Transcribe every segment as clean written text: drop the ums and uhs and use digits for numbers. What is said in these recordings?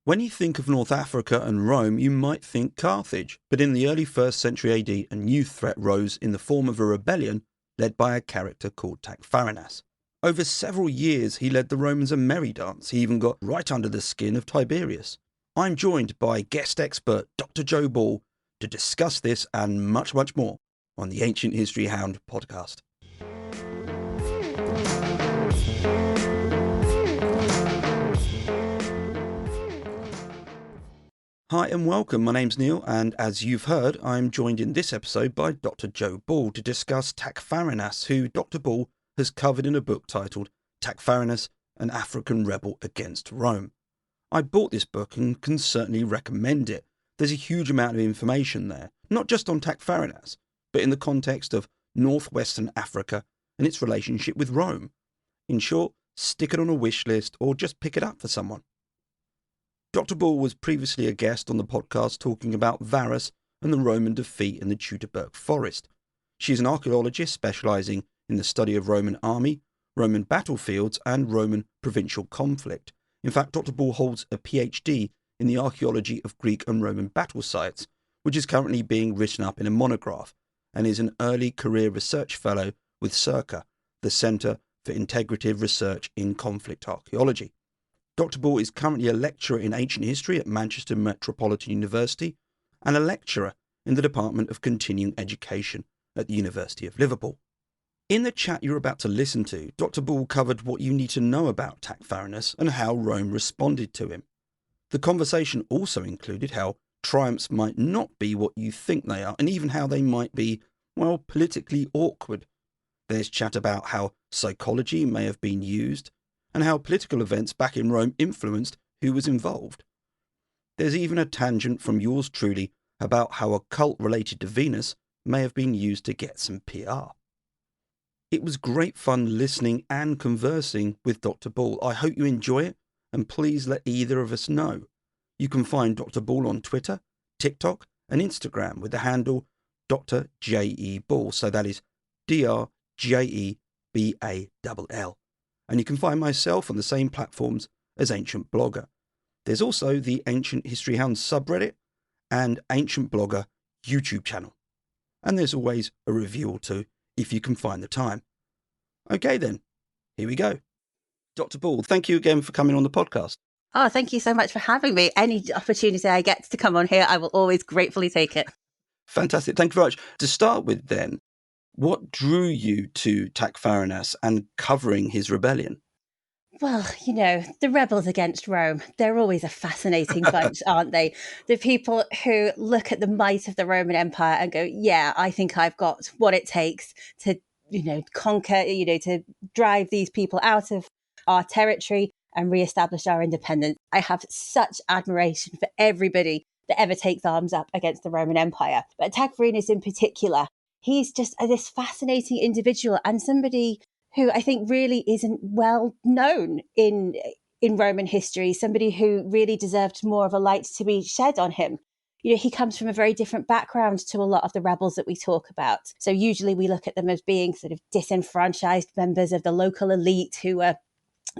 When you think of North Africa and Rome, you might think Carthage, but in the early 1st century AD, a new threat rose in the form of a rebellion led by a character called Tacfarinas. Over several years, he led the Romans a merry dance. He even got right under the skin of Tiberius. I'm joined by guest expert Dr. Joe Ball to discuss this and much, much more on the Ancient History Hound podcast. Hi and welcome, my name's Neil, and as you've heard, I'm joined in this episode by Dr. Joe Ball to discuss Tacfarinas, who Dr. Ball has covered in a book titled Tacfarinas, an African Rebel Against Rome. I bought this book and can certainly recommend it. There's a huge amount of information there, not just on Tacfarinas, but in the context of northwestern Africa and its relationship with Rome. In short, stick it on a wish list or just pick it up for someone. Dr. Ball was previously a guest on the podcast talking about Varus and the Roman defeat in the Teutoburg forest. She's an archaeologist specialising in the study of Roman army, Roman battlefields and Roman provincial conflict. In fact, Dr. Ball holds a PhD in the archaeology of Greek and Roman battle sites, which is currently being written up in a monograph, and is an early career research fellow with CIRCA, the Centre for Integrative Research in Conflict Archaeology. Dr. Ball is currently a lecturer in ancient history at Manchester Metropolitan University and a lecturer in the Department of Continuing Education at the University of Liverpool. In the chat you're about to listen to, Dr. Ball covered what you need to know about Tacfarinas and how Rome responded to him. The conversation also included how triumphs might not be what you think they are, and even how they might be, well, politically awkward. There's chat about how psychology may have been used, and how political events back in Rome influenced who was involved. There's even a tangent from yours truly about how a cult related to Venus may have been used to get some PR. It was great fun listening and conversing with Dr. Ball. I hope you enjoy it, and please let either of us know. You can find Dr. Ball on Twitter, TikTok and Instagram with the handle Dr. J.E. Ball, so that is DrJeBall. And you can find myself on the same platforms as Ancient Blogger. There's also the Ancient History Hound subreddit and Ancient Blogger YouTube channel. And there's always a review or two if you can find the time. Okay then, here we go. Dr. Ball, thank you again for coming on the podcast. Oh, thank you so much for having me. Any opportunity I get to come on here, I will always gratefully take it. Fantastic. Thank you very much. To start with then, what drew you to Tacfarinas and covering his rebellion? Well, the rebels against Rome, they're always a fascinating bunch, aren't they? The people who look at the might of the Roman Empire and go, yeah, I think I've got what it takes to, conquer, to drive these people out of our territory and reestablish our independence. I have such admiration for everybody that ever takes arms up against the Roman Empire. But Tacfarinas in particular, he's just this fascinating individual and somebody who I think really isn't well known in Roman history, somebody who really deserved more of a light to be shed on him. He comes from a very different background to a lot of the rebels that we talk about. So usually we look at them as being sort of disenfranchised members of the local elite who are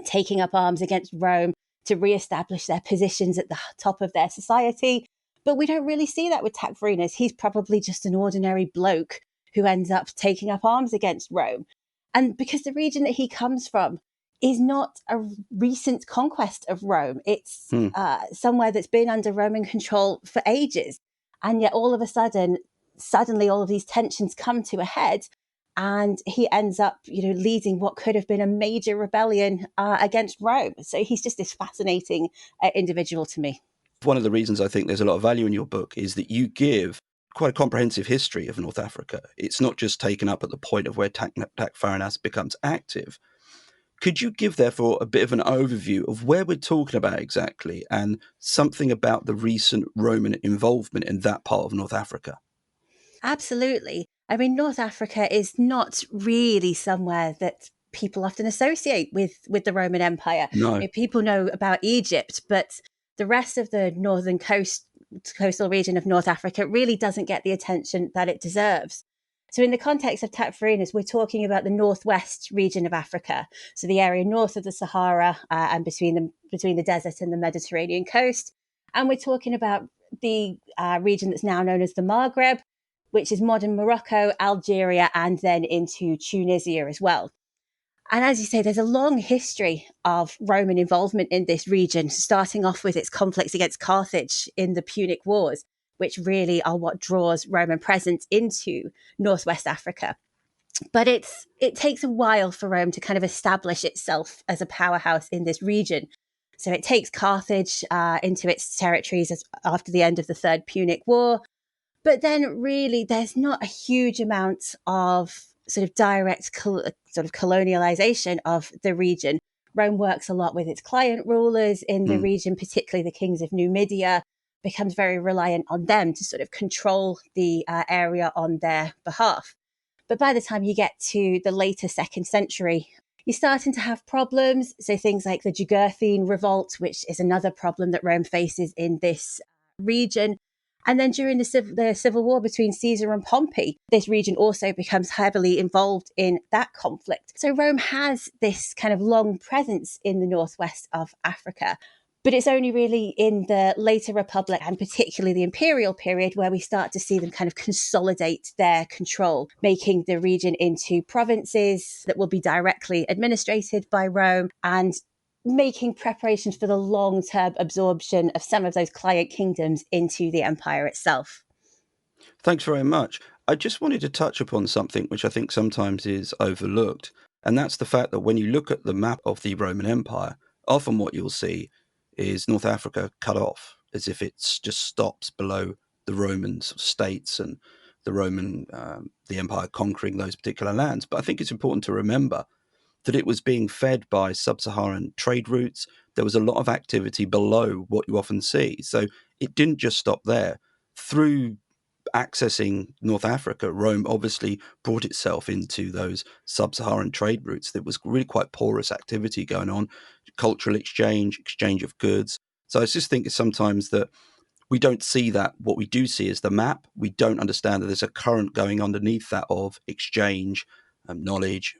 taking up arms against Rome to reestablish their positions at the top of their society. But we don't really see that with Tacfarinas. He's probably just an ordinary bloke who ends up taking up arms against Rome. And because the region that he comes from is not a recent conquest of Rome, it's somewhere that's been under Roman control for ages. And yet all of a suddenly all of these tensions come to a head, and he ends up, leading what could have been a major rebellion against Rome. So he's just this fascinating individual to me. One of the reasons I think there's a lot of value in your book is that you give quite a comprehensive history of North Africa. It's not just taken up at the point of where Tacfarinas becomes active. Could you give, therefore, a bit of an overview of where we're talking about exactly and something about the recent Roman involvement in that part of North Africa? Absolutely. I mean, North Africa is not really somewhere that people often associate with the Roman Empire. No. People know about Egypt, but the rest of the northern coastal region of North Africa really doesn't get the attention that it deserves. So in the context of Tacfarinas, we're talking about the northwest region of Africa, so the area north of the Sahara and between the desert and the Mediterranean coast. And we're talking about the region that's now known as the Maghreb, which is modern Morocco, Algeria, and then into Tunisia as well. And as you say, there's a long history of Roman involvement in this region, starting off with its conflicts against Carthage in the Punic Wars, which really are what draws Roman presence into Northwest Africa. But it takes a while for Rome to kind of establish itself as a powerhouse in this region. So it takes Carthage into its territories after the end of the Third Punic War. But then really there's not a huge amount of sort of direct sort of colonialization of the region. Rome works a lot with its client rulers in the region, particularly the kings of Numidia, becomes very reliant on them to sort of control the area on their behalf. But by the time you get to the later 2nd century, you're starting to have problems. So things like the Jugurthine revolt, which is another problem that Rome faces in this region. And then during the civil war between Caesar and Pompey, this region also becomes heavily involved in that conflict. So Rome has this kind of long presence in the northwest of Africa. But it's only really in the later Republic and particularly the imperial period where we start to see them kind of consolidate their control, making the region into provinces that will be directly administrated by Rome and making preparations for the long-term absorption of some of those client kingdoms into the empire itself. Thanks very much. I just wanted to touch upon something which I think sometimes is overlooked, and that's the fact that when you look at the map of the Roman Empire, often what you'll see is North Africa cut off, as if it just stops below the Roman states and the empire conquering those particular lands. But I think it's important to remember that it was being fed by sub-Saharan trade routes. There was a lot of activity below what you often see. So it didn't just stop there. Through accessing North Africa, Rome obviously brought itself into those sub-Saharan trade routes. There was really quite porous activity going on, cultural exchange, exchange of goods. So I just think sometimes that we don't see that. What we do see is the map. We don't understand that there's a current going underneath that of exchange, knowledge,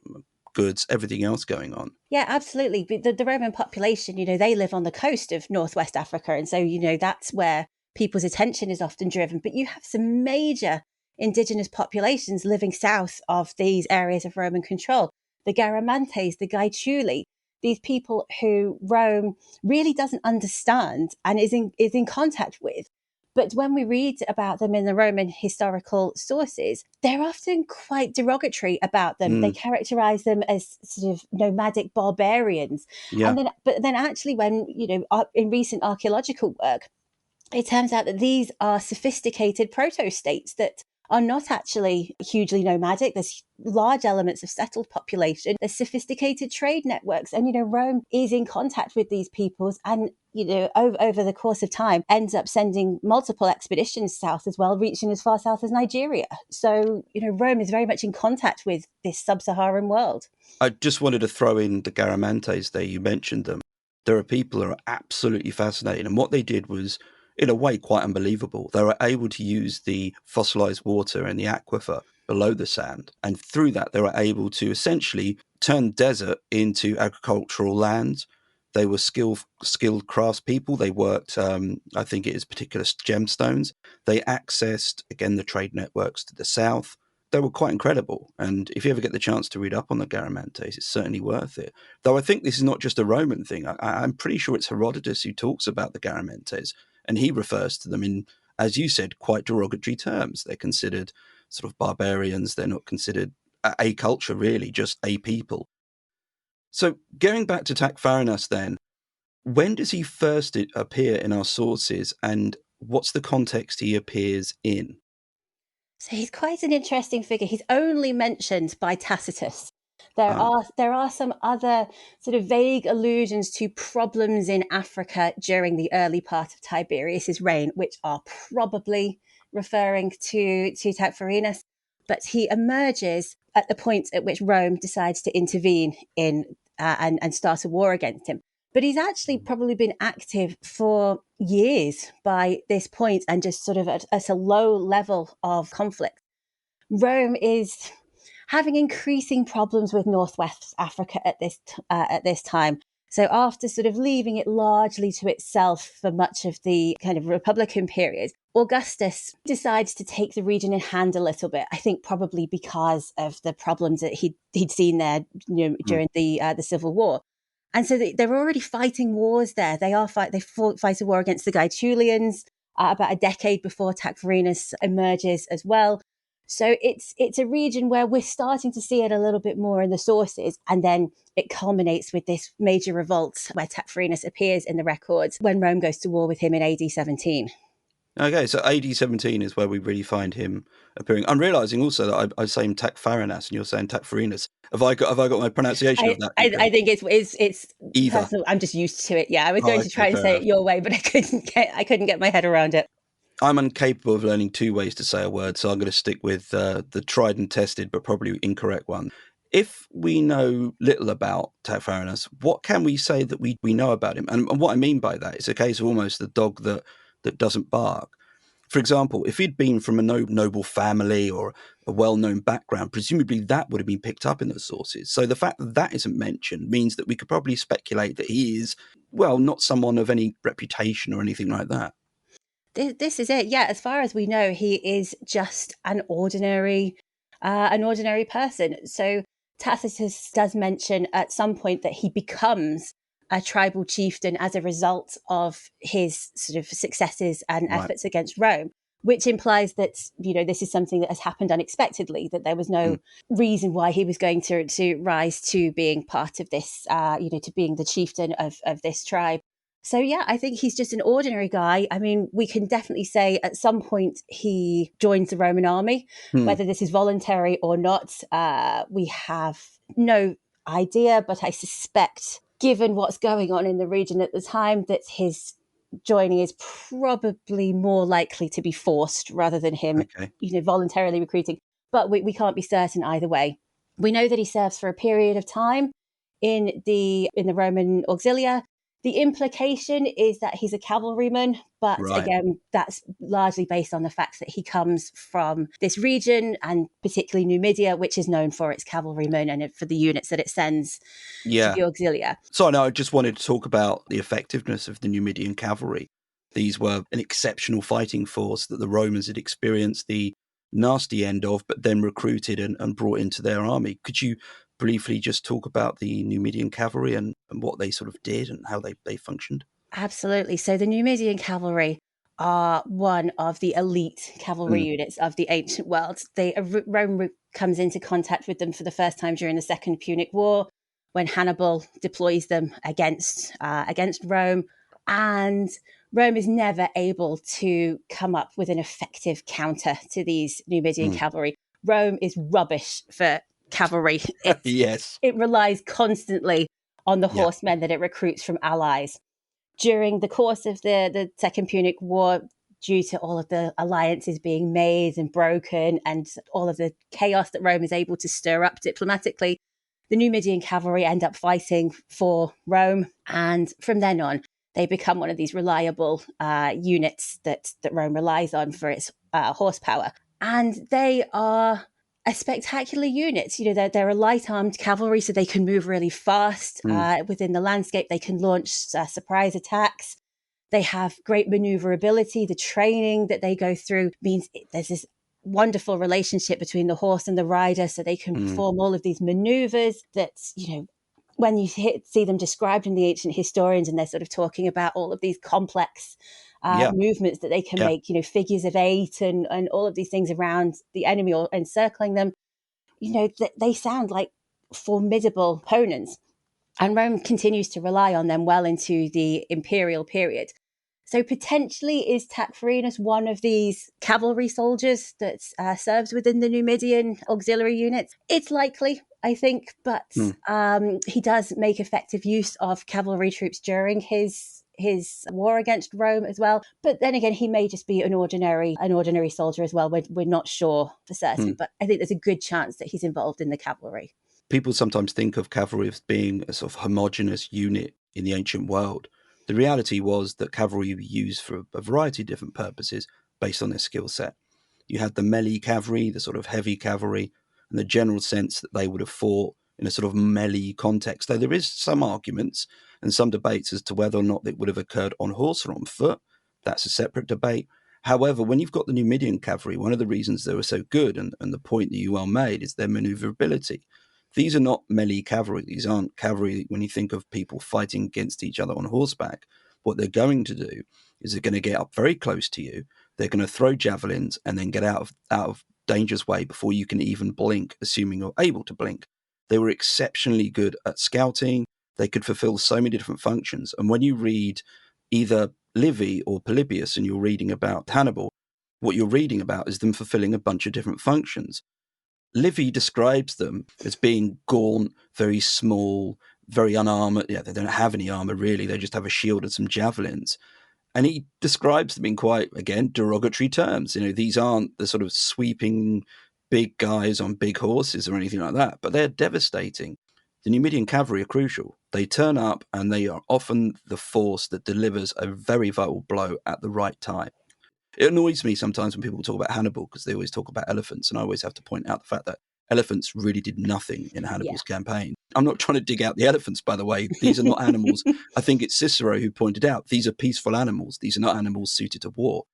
goods, everything else going on. Yeah, absolutely. The Roman population, they live on the coast of Northwest Africa. And so, that's where people's attention is often driven. But you have some major indigenous populations living south of these areas of Roman control. The Garamantes, the Gaetuli, these people who Rome really doesn't understand and is in contact with. But when we read about them in the Roman historical sources, they're often quite derogatory about them. They characterize them as sort of nomadic barbarians. Yeah. But then actually when, in recent archaeological work, it turns out that these are sophisticated proto-states that are not actually hugely nomadic. There's large elements of settled population. There's sophisticated trade networks. And, Rome is in contact with these peoples and, over the course of time, ends up sending multiple expeditions south as well, reaching as far south as Nigeria. So, Rome is very much in contact with this sub-Saharan world. I just wanted to throw in the Garamantes there. You mentioned them. There are people who are absolutely fascinating. And what they did was, in a way, quite unbelievable. They were able to use the fossilized water and the aquifer below the sand. And through that, they were able to essentially turn desert into agricultural land. They were skilled craftspeople. They worked, I think it is particular gemstones. They accessed, again, the trade networks to the south. They were quite incredible. And if you ever get the chance to read up on the Garamantes, it's certainly worth it. Though I think this is not just a Roman thing. I'm pretty sure it's Herodotus who talks about the Garamantes, and he refers to them in, as you said, quite derogatory terms. They're considered sort of barbarians. They're not considered a culture, really, just a people. So going back to Tacfarinas then, when does he first appear in our sources, and what's the context he appears in? So he's quite an interesting figure. He's only mentioned by Tacitus. There are some other sort of vague allusions to problems in Africa during the early part of Tiberius's reign, which are probably referring to Tacfarinas. But he emerges at the point at which Rome decides to intervene in and start a war against him. But he's actually probably been active for years by this point and just sort of at a low level of conflict. Rome is having increasing problems with Northwest Africa at this time. So after sort of leaving it largely to itself for much of the kind of Republican period, Augustus decides to take the region in hand a little bit. I think probably because of the problems that he'd seen there, during the Civil War. And so they're already fighting wars there. They fight a war against the Gaetulians about a decade before Tacfarinas emerges as well. So it's a region where we're starting to see it a little bit more in the sources, and then it culminates with this major revolt where Tacfarinas appears in the records when Rome goes to war with him in AD 17. Okay, so AD 17 is where we really find him appearing. I'm realising also that I say him Tacfarinas and you're saying Tacfarinas. Have I got my pronunciation of that incorrect? I think it's Either. personal. I'm just used to it. Yeah, I was Oh, going to okay, try and fair say enough. it your way, but I couldn't get my head around it. I'm incapable of learning two ways to say a word, so I'm going to stick with the tried and tested but probably incorrect one. If we know little about Tacfarinas, what can we say that we know about him? And what I mean by that is a case of almost the dog that doesn't bark. For example, if he'd been from a noble family or a well-known background, presumably that would have been picked up in the sources. So the fact that that isn't mentioned means that we could probably speculate that he is, well, not someone of any reputation or anything like that. This is it. Yeah, as far as we know, he is just an ordinary person. So Tacitus does mention at some point that he becomes a tribal chieftain as a result of his sort of successes and Right. efforts against Rome, which implies that, this is something that has happened unexpectedly, that there was no reason why he was going to rise to being part of this, to being the chieftain of this tribe. So, yeah, I think he's just an ordinary guy. I mean, we can definitely say at some point he joins the Roman army, whether this is voluntary or not. We have no idea, but I suspect, given what's going on in the region at the time, that his joining is probably more likely to be forced rather than him, Okay. voluntarily recruiting. But we can't be certain either way. We know that he serves for a period of time in the Roman auxilia. The implication is that he's a cavalryman, but Right. again, that's largely based on the fact that he comes from this region, and particularly Numidia, which is known for its cavalrymen and for the units that it sends to Yeah. the auxilia. So I just wanted to talk about the effectiveness of the Numidian cavalry. These were an exceptional fighting force that the Romans had experienced the nasty end of, but then recruited and brought into their army. Could you briefly just talk about the Numidian cavalry and what they sort of did and how they functioned? Absolutely. So the Numidian cavalry are one of the elite cavalry units of the ancient world. Rome comes into contact with them for the first time during the Second Punic War, when Hannibal deploys them against Rome, and Rome is never able to come up with an effective counter to these Numidian cavalry. Rome is rubbish for cavalry. Yes. It relies constantly on the Yeah. horsemen that it recruits from allies. During the course of the Second Punic War, due to all of the alliances being made and broken and all of the chaos that Rome is able to stir up diplomatically, the Numidian cavalry end up fighting for Rome. And from then on, they become one of these reliable units that Rome relies on for its horsepower. And they are a spectacular unit. They're a light armed cavalry, so they can move really fast within the landscape. They can launch surprise attacks. They have great maneuverability. The training that they go through means there's this wonderful relationship between the horse and the rider, so they can perform all of these maneuvers that, when you see them described in the ancient historians, and they're sort of talking about all of these complex movements that they can Yeah. make, figures of 8 and all of these things around the enemy or encircling them, they sound like formidable opponents. And Rome continues to rely on them well into the imperial period. So potentially is Tacfarinas one of these cavalry soldiers that serves within the Numidian auxiliary units? It's likely, I think, but he does make effective use of cavalry troops during his war against Rome as well. But then again, he may just be an ordinary soldier as well. We're not sure for certain, but I think there's a good chance that he's involved in the cavalry. People sometimes think of cavalry as being a sort of homogenous unit in the ancient world. The reality was that cavalry were used for a variety of different purposes based on their skill set. You had the melee cavalry, the sort of heavy cavalry, and the general sense that they would have fought in a sort of melee context. Though there is some arguments and some debates as to whether or not it would have occurred on horse or on foot. That's a separate debate. However, when you've got the Numidian cavalry, one of the reasons they were so good, and the point that you well made, is their maneuverability. These are not melee cavalry. These aren't cavalry when you think of people fighting against each other on horseback. What they're going to do is they're going to get up very close to you. They're going to throw javelins and then get out of danger's way before you can even blink, assuming you're able to blink. They were exceptionally good at scouting. They could fulfill so many different functions. And when you read either Livy or Polybius and you're reading about Hannibal, what you're reading about is them fulfilling a bunch of different functions. Livy describes them as being gaunt, very small, very unarmored. Yeah, they don't have any armor really. They just have a shield and some javelins. And he describes them in quite, again, derogatory terms. These aren't the sort of sweeping big guys on big horses or anything like that, but they're devastating. The Numidian cavalry are crucial. They turn up and they are often the force that delivers a very vital blow at the right time. It annoys me sometimes when people talk about Hannibal because they always talk about elephants, and I always have to point out the fact that elephants really did nothing in Hannibal's campaign. I'm not trying to dig out the elephants, by the way. These are not animals. I think it's Cicero who pointed out these are peaceful animals. These are not animals suited to war.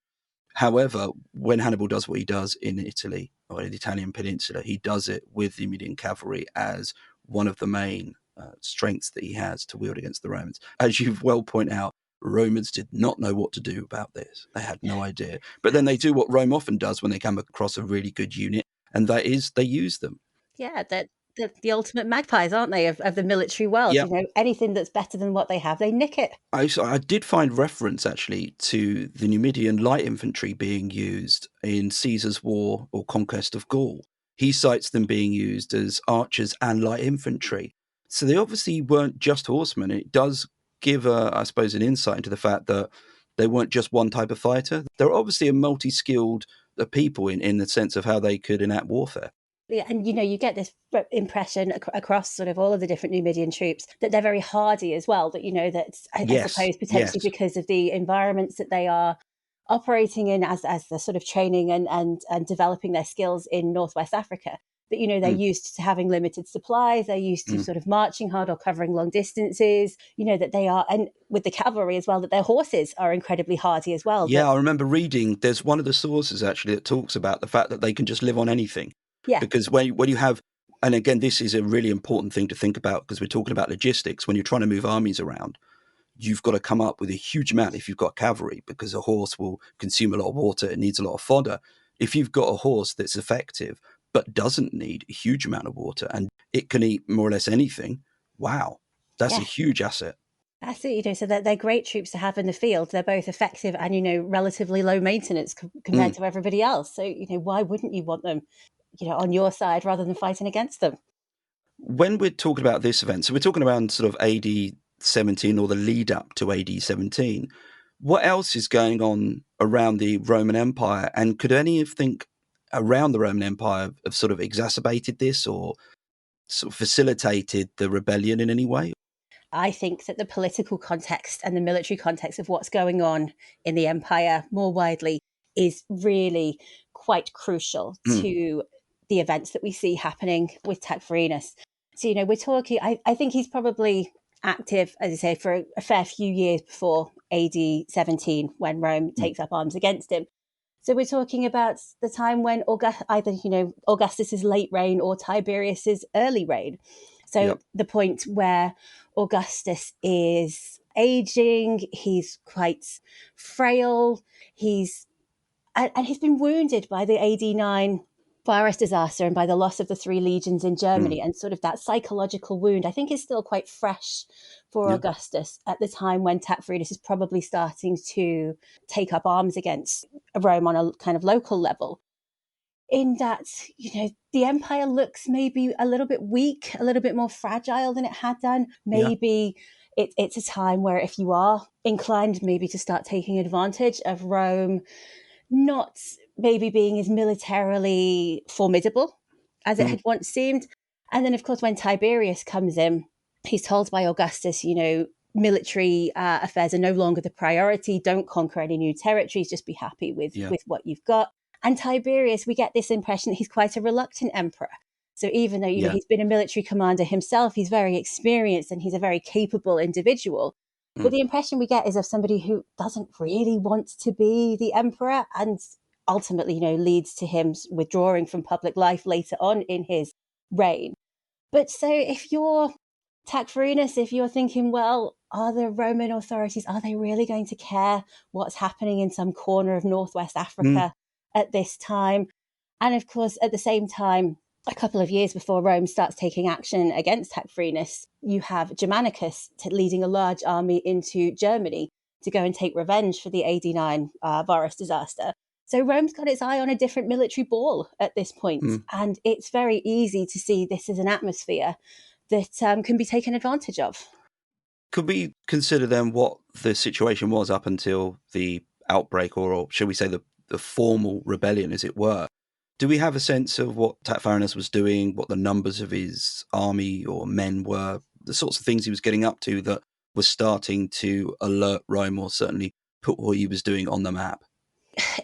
However, when Hannibal does what he does in Italy or in the Italian peninsula, he does it with the Numidian cavalry as one of the main strengths that he has to wield against the Romans. As you've well pointed out, Romans did not know what to do about this. They had no idea. But then they do what Rome often does when they come across a really good unit, and that is they use them. Yeah, the ultimate magpies, aren't they, of the military world? Yep. Anything that's better than what they have, they nick it. I did find reference, actually, to the Numidian light infantry being used in Caesar's war or conquest of Gaul. He cites them being used as archers and light infantry. So they obviously weren't just horsemen. It does give, I suppose, an insight into the fact that they weren't just one type of fighter. They're obviously a multi-skilled people in the sense of how they could enact warfare. Yeah, and you get this impression across sort of all of the different Numidian troops that they're very hardy as well. That that I suppose potentially because of the environments that they are operating in as they're sort of training and developing their skills in Northwest Africa. That they're used to having limited supplies. They're used to sort of marching hard or covering long distances. That they are, and with the cavalry as well, that their horses are incredibly hardy as well. Yeah, I remember reading. There's one of the sources actually that talks about the fact that they can just live on anything. Yeah. Because when you have, and again, this is a really important thing to think about because we're talking about logistics. When you're trying to move armies around, you've got to come up with a huge amount if you've got cavalry, because a horse will consume a lot of water. It needs a lot of fodder. If you've got a horse that's effective but doesn't need a huge amount of water and it can eat more or less anything, wow, that's a huge asset. That's it, so they're great troops to have in the field. They're both effective and, relatively low maintenance compared to everybody else. So, why wouldn't you want them, on your side rather than fighting against them? When we're talking about this event, so we're talking around sort of AD 17 or the lead up to AD 17. What else is going on around the Roman Empire? And could anything around the Roman Empire have sort of exacerbated this or sort of facilitated the rebellion in any way? I think that the political context and the military context of what's going on in the empire more widely is really quite crucial to the events that we see happening with Tacfarinas. So, we're talking, I think he's probably active, as I say, for a fair few years before AD 17, when Rome takes up arms against him. So we're talking about the time when either Augustus's late reign or Tiberius's early reign. So the point where Augustus is aging, he's quite frail, and he's been wounded by the AD 9 virus disaster and by the loss of the 3 legions in Germany, and sort of that psychological wound, I think, is still quite fresh for Augustus at the time when Tacfarinas is probably starting to take up arms against Rome on a kind of local level. In that, the empire looks maybe a little bit weak, a little bit more fragile than it had done. Maybe it's a time where if you are inclined maybe to start taking advantage of Rome not maybe being as militarily formidable as it had once seemed. And then, of course, when Tiberius comes in, he's told by Augustus, military affairs are no longer the priority. Don't conquer any new territories. Just be happy with what you've got. And Tiberius, we get this impression that he's quite a reluctant emperor. So even though, Yeah. he's been a military commander himself, he's very experienced and he's a very capable individual. But Mm. the impression we get is of somebody who doesn't really want to be the emperor, and ultimately, leads to him withdrawing from public life later on in his reign. But so if you're Tacfarinas, if you're thinking, well, are the Roman authorities, are they really going to care what's happening in some corner of Northwest Mm. Africa at this time? And of course, at the same time, a couple of years before Rome starts taking action against Tacfarinas, you have Germanicus leading a large army into Germany to go and take revenge for the AD 9 Varus disaster. So Rome's got its eye on a different military ball at this point, Mm. and it's very easy to see this as an atmosphere that can be taken advantage of. Could we consider then what the situation was up until the outbreak, or shall we say the formal rebellion, as it were? Do we have a sense of what Tacfarinas was doing, what the numbers of his army or men were, the sorts of things he was getting up to that was starting to alert Rome, or certainly put what he was doing on the map?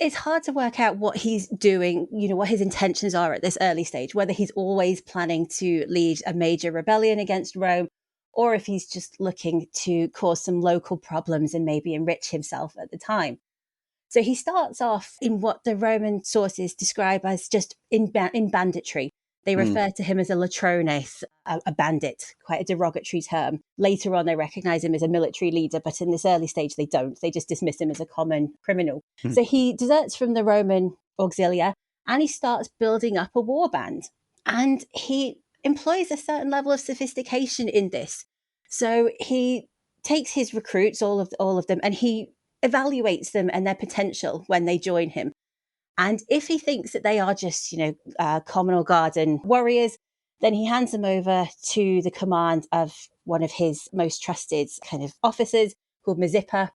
It's hard to work out what he's doing, what his intentions are at this early stage, whether he's always planning to lead a major rebellion against Rome, or if he's just looking to cause some local problems and maybe enrich himself at the time. So he starts off in what the Roman sources describe as just in banditry. They Mm. refer to him as a latrones, a bandit, quite a derogatory term. Later on, they recognize him as a military leader, but in this early stage, they don't. They just dismiss him as a common criminal. Mm. So he deserts from the Roman auxilia and he starts building up a war band. And he employs a certain level of sophistication in this. So he takes his recruits, all of them, and he evaluates them and their potential when they join him. And if he thinks that they are just, common or garden warriors, then he hands them over to the command of one of his most trusted kind of officers called Mazippa.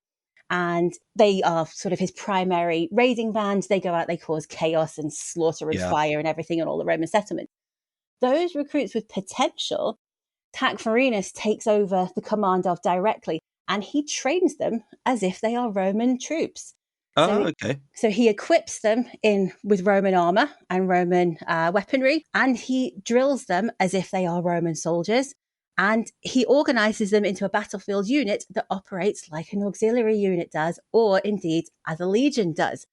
And they are sort of his primary raiding band. They go out, they cause chaos and slaughter and Yeah. fire and everything in all the Roman settlements. Those recruits with potential, Tacfarinas takes over the command of directly, and he trains them as if they are Roman troops. Oh, So, okay. so he equips them in with Roman armor and Roman weaponry, and he drills them as if they are Roman soldiers. And he organizes them into a battlefield unit that operates like an auxiliary unit does, or indeed as a legion does.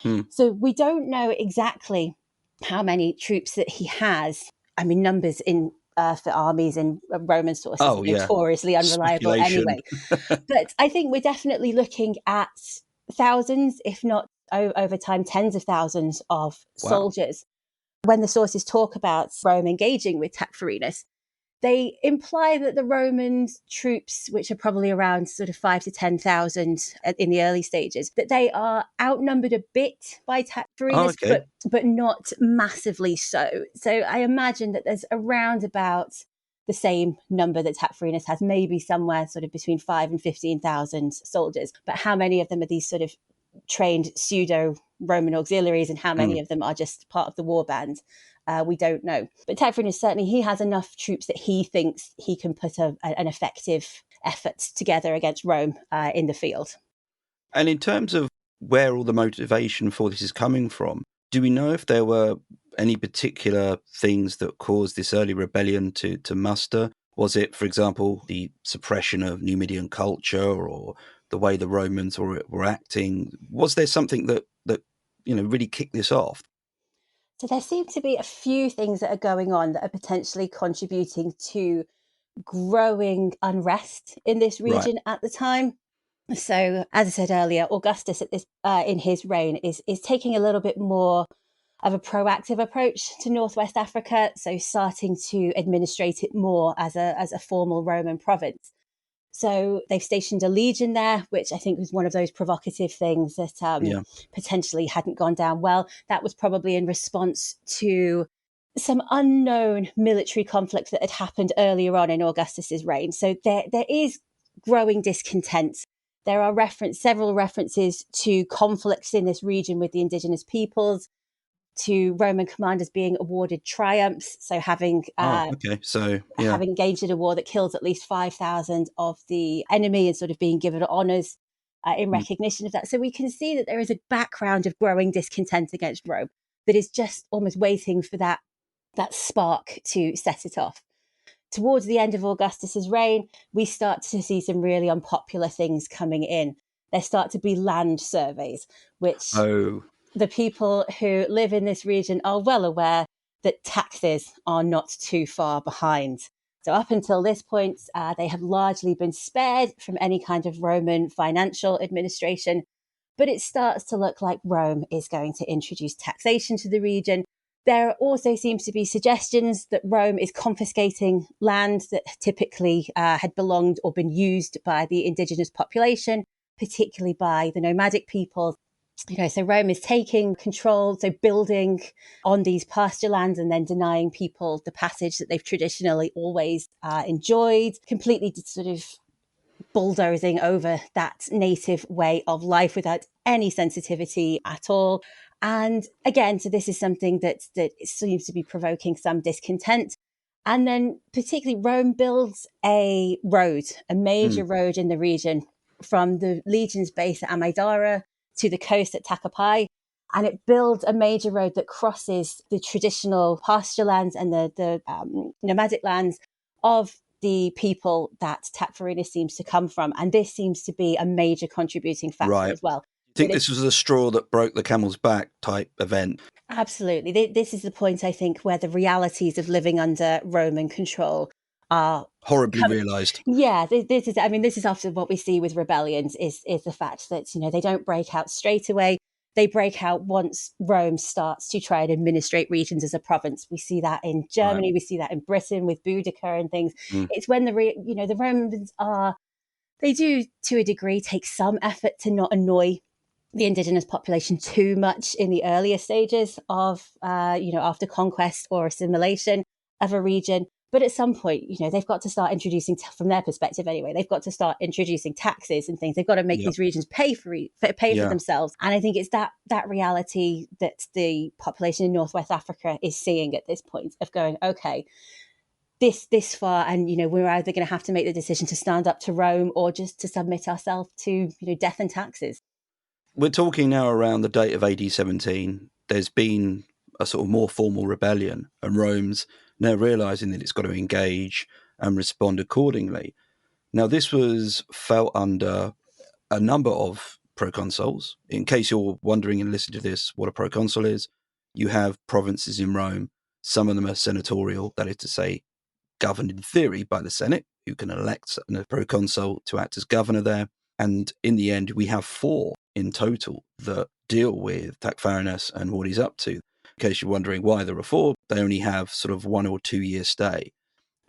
Hmm. So we don't know exactly how many troops that he has. I mean, numbers in for armies in Roman sources are Oh, yeah. notoriously unreliable Speculation. anyway. But I think we're definitely looking at thousands, if not over time, tens of thousands of Wow. soldiers. When the sources talk about Rome engaging with Tacfarinas, they imply that the Roman troops, which are probably around sort of 5 to 10,000 in the early stages, that they are outnumbered a bit by Oh, Tacfarinas, okay. but not massively so. So I imagine that there's around about the same number that Tacfarinas has, maybe somewhere sort of between 5 and 15,000 soldiers. But how many of them are these sort of trained pseudo Roman auxiliaries, and how Hmm. many of them are just part of the war band? We don't know. But Tacfarinas, certainly he has enough troops that he thinks he can put an effective effort together against Rome in the field. And in terms of where all the motivation for this is coming from, do we know if there were any particular things that caused this early rebellion to muster? Was it, for example, the suppression of Numidian culture, or the way the Romans were acting? Was there something that really kicked this off? So there seem to be a few things that are going on that are potentially contributing to growing unrest in this Right. region at the time. So, as I said earlier, Augustus at this in his reign is taking a little bit more of a proactive approach to Northwest Africa, so starting to administrate it more as a formal Roman province. So they've stationed a legion there, which I think was one of those provocative things that Yeah. potentially hadn't gone down well. That was probably in response to some unknown military conflict that had happened earlier on in Augustus's reign. So there is growing discontent. There are several references to conflicts in this region with the indigenous peoples, to Roman commanders being awarded triumphs. So Oh, okay. So, yeah. having engaged in a war that kills at least 5,000 of the enemy and sort of being given honours. in recognition of that. So we can see that there is a background of growing discontent against Rome that is just almost waiting for that spark to set it off. Towards the end of Augustus's reign, we start to see some really unpopular things coming in. There start to be land surveys, which the people who live in this region are well aware that taxes are not too far behind. So up until this point, they have largely been spared from any kind of Roman financial administration. But it starts to look like Rome is going to introduce taxation to the region. There also seems to be suggestions that Rome is confiscating land that typically had belonged or been used by the indigenous population, particularly by the nomadic people. So Rome is taking control, so building on these pasture lands and then denying people the passage that they've traditionally always enjoyed, completely sort of bulldozing over that native way of life without any sensitivity at all. And again, so this is something that seems to be provoking some discontent. And then particularly Rome builds a major road in the region from the legion's base at Amidara to the coast at Tacfarinas. And it builds a major road that crosses the traditional pasture lands and the nomadic lands of the people that Tacfarinas seems to come from. And this seems to be a major contributing factor as well. I think this was a straw that broke the camel's back type event. Absolutely. This is the point, I think, where the realities of living under Roman control are horribly realised. Yeah, this is often what we see with rebellions is the fact that, they don't break out straight away. They break out once Rome starts to try and administrate regions as a province. We see that in Germany. Right. We see that in Britain with Boudicca and things. It's when the Romans they do to a degree take some effort to not annoy the indigenous population too much in the earlier stages of, after conquest or assimilation of a region. But at some point, they've got to start introducing, from their perspective anyway, they've got to start introducing taxes and things. They've got to make these regions pay for themselves. And I think it's that reality that the population in Northwest Africa is seeing at this point of going, okay, this far, and we're either going to have to make the decision to stand up to Rome or just to submit ourselves to death and taxes. We're talking now around the date of AD 17. There's been a sort of more formal rebellion, and Rome's now realising that it's got to engage and respond accordingly. Now, this was felt under a number of proconsuls. In case you're wondering and listening to this, what a proconsul is, you have provinces in Rome. Some of them are senatorial, that is to say, governed in theory by the Senate, who can elect a proconsul to act as governor there. And in the end, we have 4 in total that deal with Tacfarinas and what he's up to. In case you're wondering why there are 4, they only have sort of 1 or 2 year stay.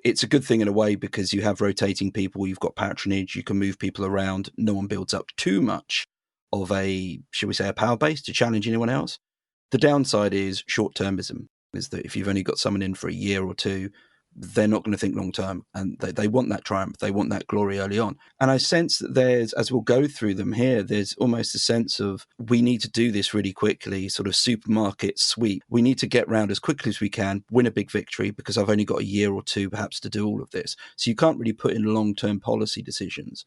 It's a good thing in a way because you have rotating people, you've got patronage, you can move people around. No one builds up too much of a, shall we say, a power base to challenge anyone else. The downside is short-termism, is that if you've only got someone in for a year or 2, they're not going to think long term, and they want that triumph, they want that glory early on. And I sense that there's, as we'll go through them here, there's almost a sense of we need to do this really quickly, sort of supermarket sweep. We need to get round as quickly as we can, win a big victory, because I've only got a year or 2 perhaps to do all of this. So you can't really put in long-term policy decisions.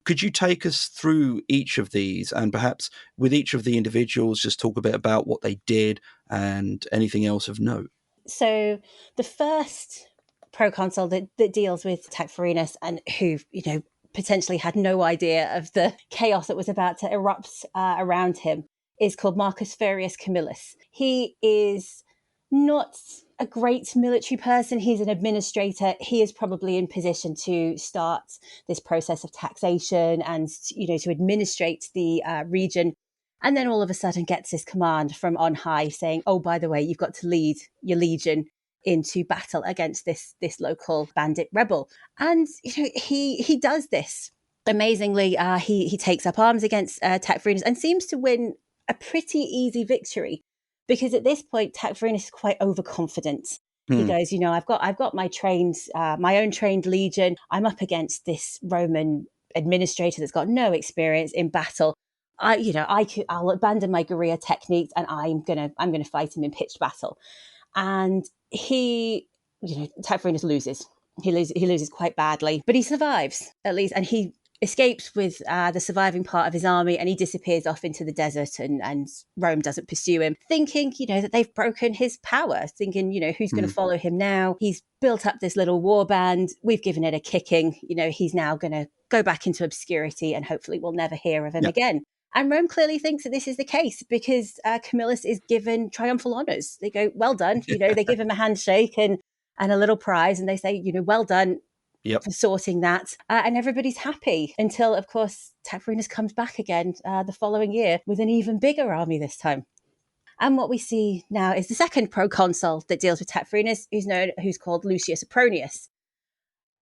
Could you take us through each of these, and perhaps with each of the individuals just talk a bit about what they did and anything else of note? So the first proconsul that deals with Tacfarinas, and who, potentially had no idea of the chaos that was about to erupt around him, is called Marcus Furius Camillus. He is not a great military person. He's an administrator. He is probably in position to start this process of taxation and, to administrate the region. And then all of a sudden gets this command from on high saying, oh, by the way, you've got to lead your legion into battle against this local bandit rebel. And he does this amazingly. He takes up arms against Tacfarinas and seems to win a pretty easy victory, because at this point Tacfarinas is quite overconfident. He goes, I've got my own trained legion. I'm up against this Roman administrator that's got no experience in battle. I'll abandon my guerrilla techniques and I'm gonna fight him in pitched battle. And Tacfarinas loses. He loses quite badly, but he survives at least, and he escapes with the surviving part of his army, and he disappears off into the desert, and Rome doesn't pursue him, thinking, that they've broken his power, thinking, who's going to follow him now? He's built up this little war band. We've given it a kicking. He's now going to go back into obscurity, and hopefully we'll never hear of him again. And Rome clearly thinks that this is the case because Camillus is given triumphal honours. They go, well done. They give him a handshake and a little prize, and they say, well done for sorting that. And everybody's happy until, of course, Tacfarinas comes back again the following year with an even bigger army this time. And what we see now is the second proconsul that deals with Tacfarinas, who's called Lucius Apronius.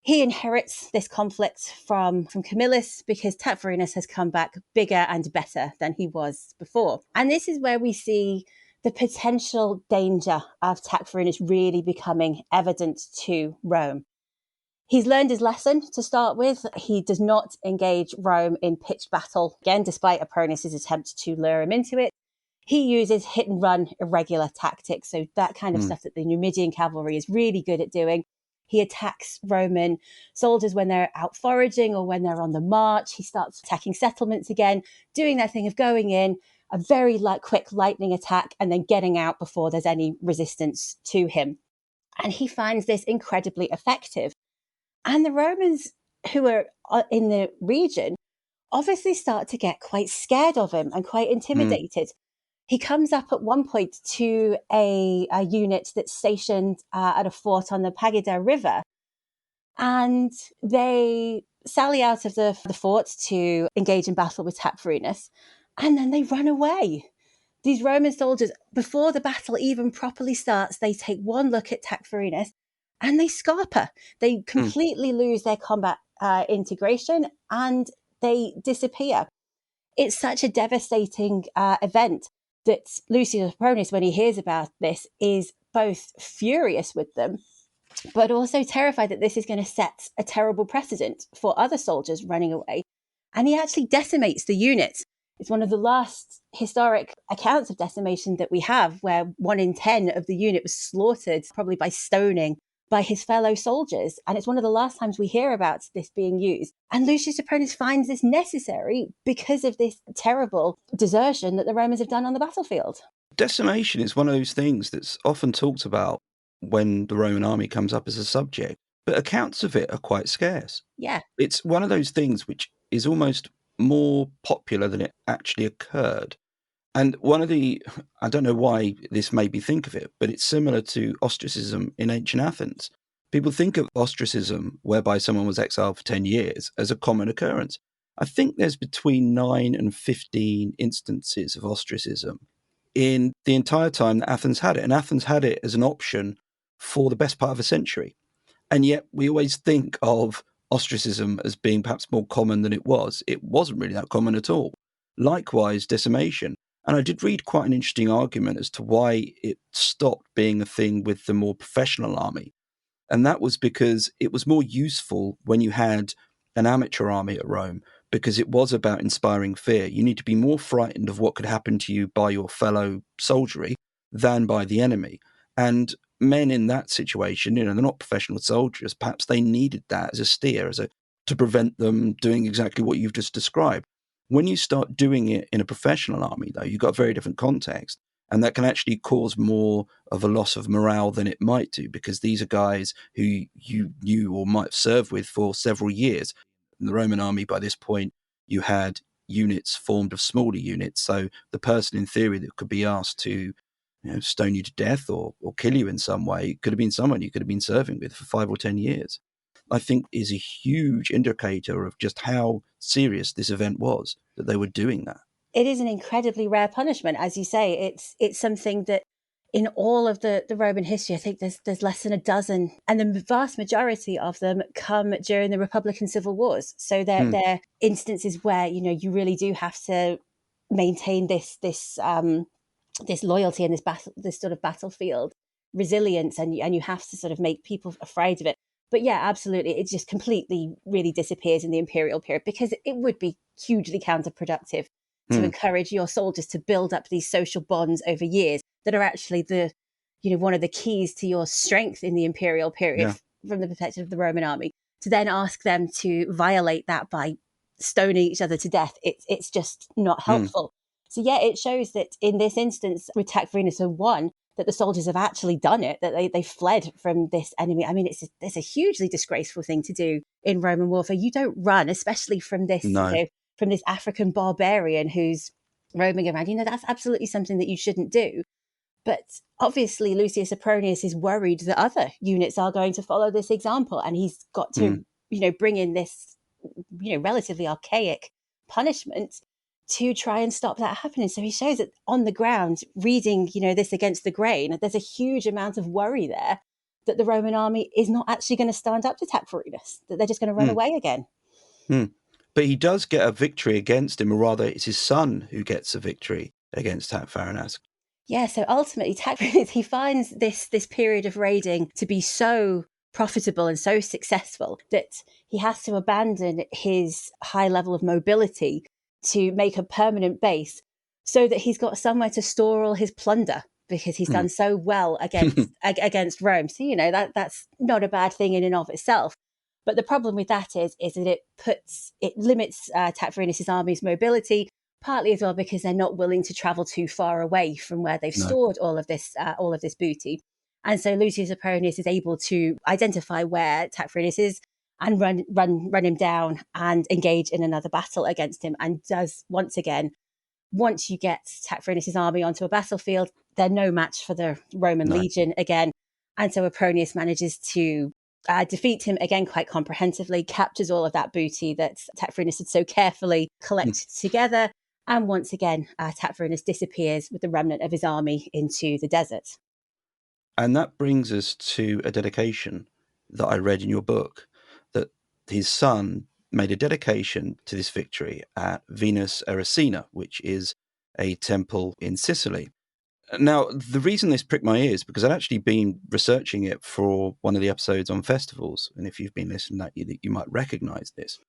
He inherits this conflict from Camillus because Tacfarinas has come back bigger and better than he was before. And this is where we see the potential danger of Tacfarinas really becoming evident to Rome. He's learned his lesson to start with. He does not engage Rome in pitched battle, again, despite Apronius' attempt to lure him into it. He uses hit and run irregular tactics, so that kind of stuff that the Numidian cavalry is really good at doing. He attacks Roman soldiers when they're out foraging or when they're on the march. He starts attacking settlements again, doing that thing of going in, a very quick lightning attack, and then getting out before there's any resistance to him. And he finds this incredibly effective. And the Romans who are in the region obviously start to get quite scared of him and quite intimidated. He comes up at one point to a unit that's stationed at a fort on the Pagida River, and they sally out of the fort to engage in battle with Tacfarinas, and then they run away. These Roman soldiers, before the battle even properly starts, they take one look at Tacfarinas and they scarper. They completely lose their combat integration and they disappear. It's such a devastating event that Lucius Apronius, when he hears about this, is both furious with them, but also terrified that this is going to set a terrible precedent for other soldiers running away. And he actually decimates the unit. It's one of the last historic accounts of decimation that we have, where 1 in 10 of the unit was slaughtered, probably by stoning, by his fellow soldiers. And it's one of the last times we hear about this being used. And Lucius Apronius finds this necessary because of this terrible desertion that the Romans have done on the battlefield. Decimation is one of those things that's often talked about when the Roman army comes up as a subject, but accounts of it are quite scarce. Yeah. It's one of those things which is almost more popular than it actually occurred. And I don't know why this made me think of it, but it's similar to ostracism in ancient Athens. People think of ostracism, whereby someone was exiled for 10 years, as a common occurrence. I think there's between 9 and 15 instances of ostracism in the entire time that Athens had it. And Athens had it as an option for the best part of a century. And yet we always think of ostracism as being perhaps more common than it was. It wasn't really that common at all. Likewise, decimation. And I did read quite an interesting argument as to why it stopped being a thing with the more professional army. And that was because it was more useful when you had an amateur army at Rome, because it was about inspiring fear. You need to be more frightened of what could happen to you by your fellow soldiery than by the enemy. And men in that situation, they're not professional soldiers. Perhaps they needed that as a steer, to prevent them doing exactly what you've just described. When you start doing it in a professional army, though, you've got a very different context. And that can actually cause more of a loss of morale than it might do, because these are guys who you knew or might have served with for several years. In the Roman army, by this point, you had units formed of smaller units. So the person in theory that could be asked to stone you to death or kill you in some way could have been someone you could have been serving with for 5 or 10 years. I think is a huge indicator of just how serious this event was, that they were doing that. It is an incredibly rare punishment. As you say, it's something that in all of the Roman history, I think there's less than a dozen, and the vast majority of them come during the Republican Civil Wars. So they're instances where, you really do have to maintain this loyalty and this sort of battlefield resilience, and you have to sort of make people afraid of it. But yeah, absolutely, it just completely really disappears in the imperial period, because it would be hugely counterproductive to encourage your soldiers to build up these social bonds over years that are actually one of the keys to your strength in the imperial period from the perspective of the Roman army, to then ask them to violate that by stoning each other to death. It's just not helpful. So yeah, it shows that in this instance with Tacfarinas one, that the soldiers have actually done it, that they fled from this enemy. I mean, it's a hugely disgraceful thing to do in Roman warfare. You don't run, especially from this, No. from this African barbarian who's roaming around. That's absolutely something that you shouldn't do. But obviously, Lucius Apronius is worried that other units are going to follow this example, and he's got to, bring in this, relatively archaic punishment to try and stop that happening. So he shows that on the ground, reading, this against the grain, there's a huge amount of worry there that the Roman army is not actually going to stand up to Tacfarinas, that they're just going to run away again. But he does get a victory against him, or rather, it's his son who gets a victory against Tacfarinas. Yeah, so ultimately, Tacfarinas, he finds this period of raiding to be so profitable and so successful that he has to abandon his high level of mobility to make a permanent base so that he's got somewhere to store all his plunder, because he's done so well against Rome. So, that's not a bad thing in and of itself. But the problem with that is that it limits Tacfarinas' army's mobility, partly as well because they're not willing to travel too far away from where they've stored all of this booty. And so Lucius Apronius is able to identify where Tacfarinas is and run him down and engage in another battle against him, and does once again. Once you get Tacfarinas' army onto a battlefield, they're no match for the Roman legion again. And so Apronius manages to defeat him again quite comprehensively, captures all of that booty that Tacfarinas had so carefully collected together. And once again, Tacfarinas disappears with the remnant of his army into the desert. And that brings us to a dedication that I read in your book, that his son made a dedication to this victory at Venus Erycina, which is a temple in Sicily. Now, the reason this pricked my ears, because I'd actually been researching it for one of the episodes on festivals, and if you've been listening to that, you might recognize this.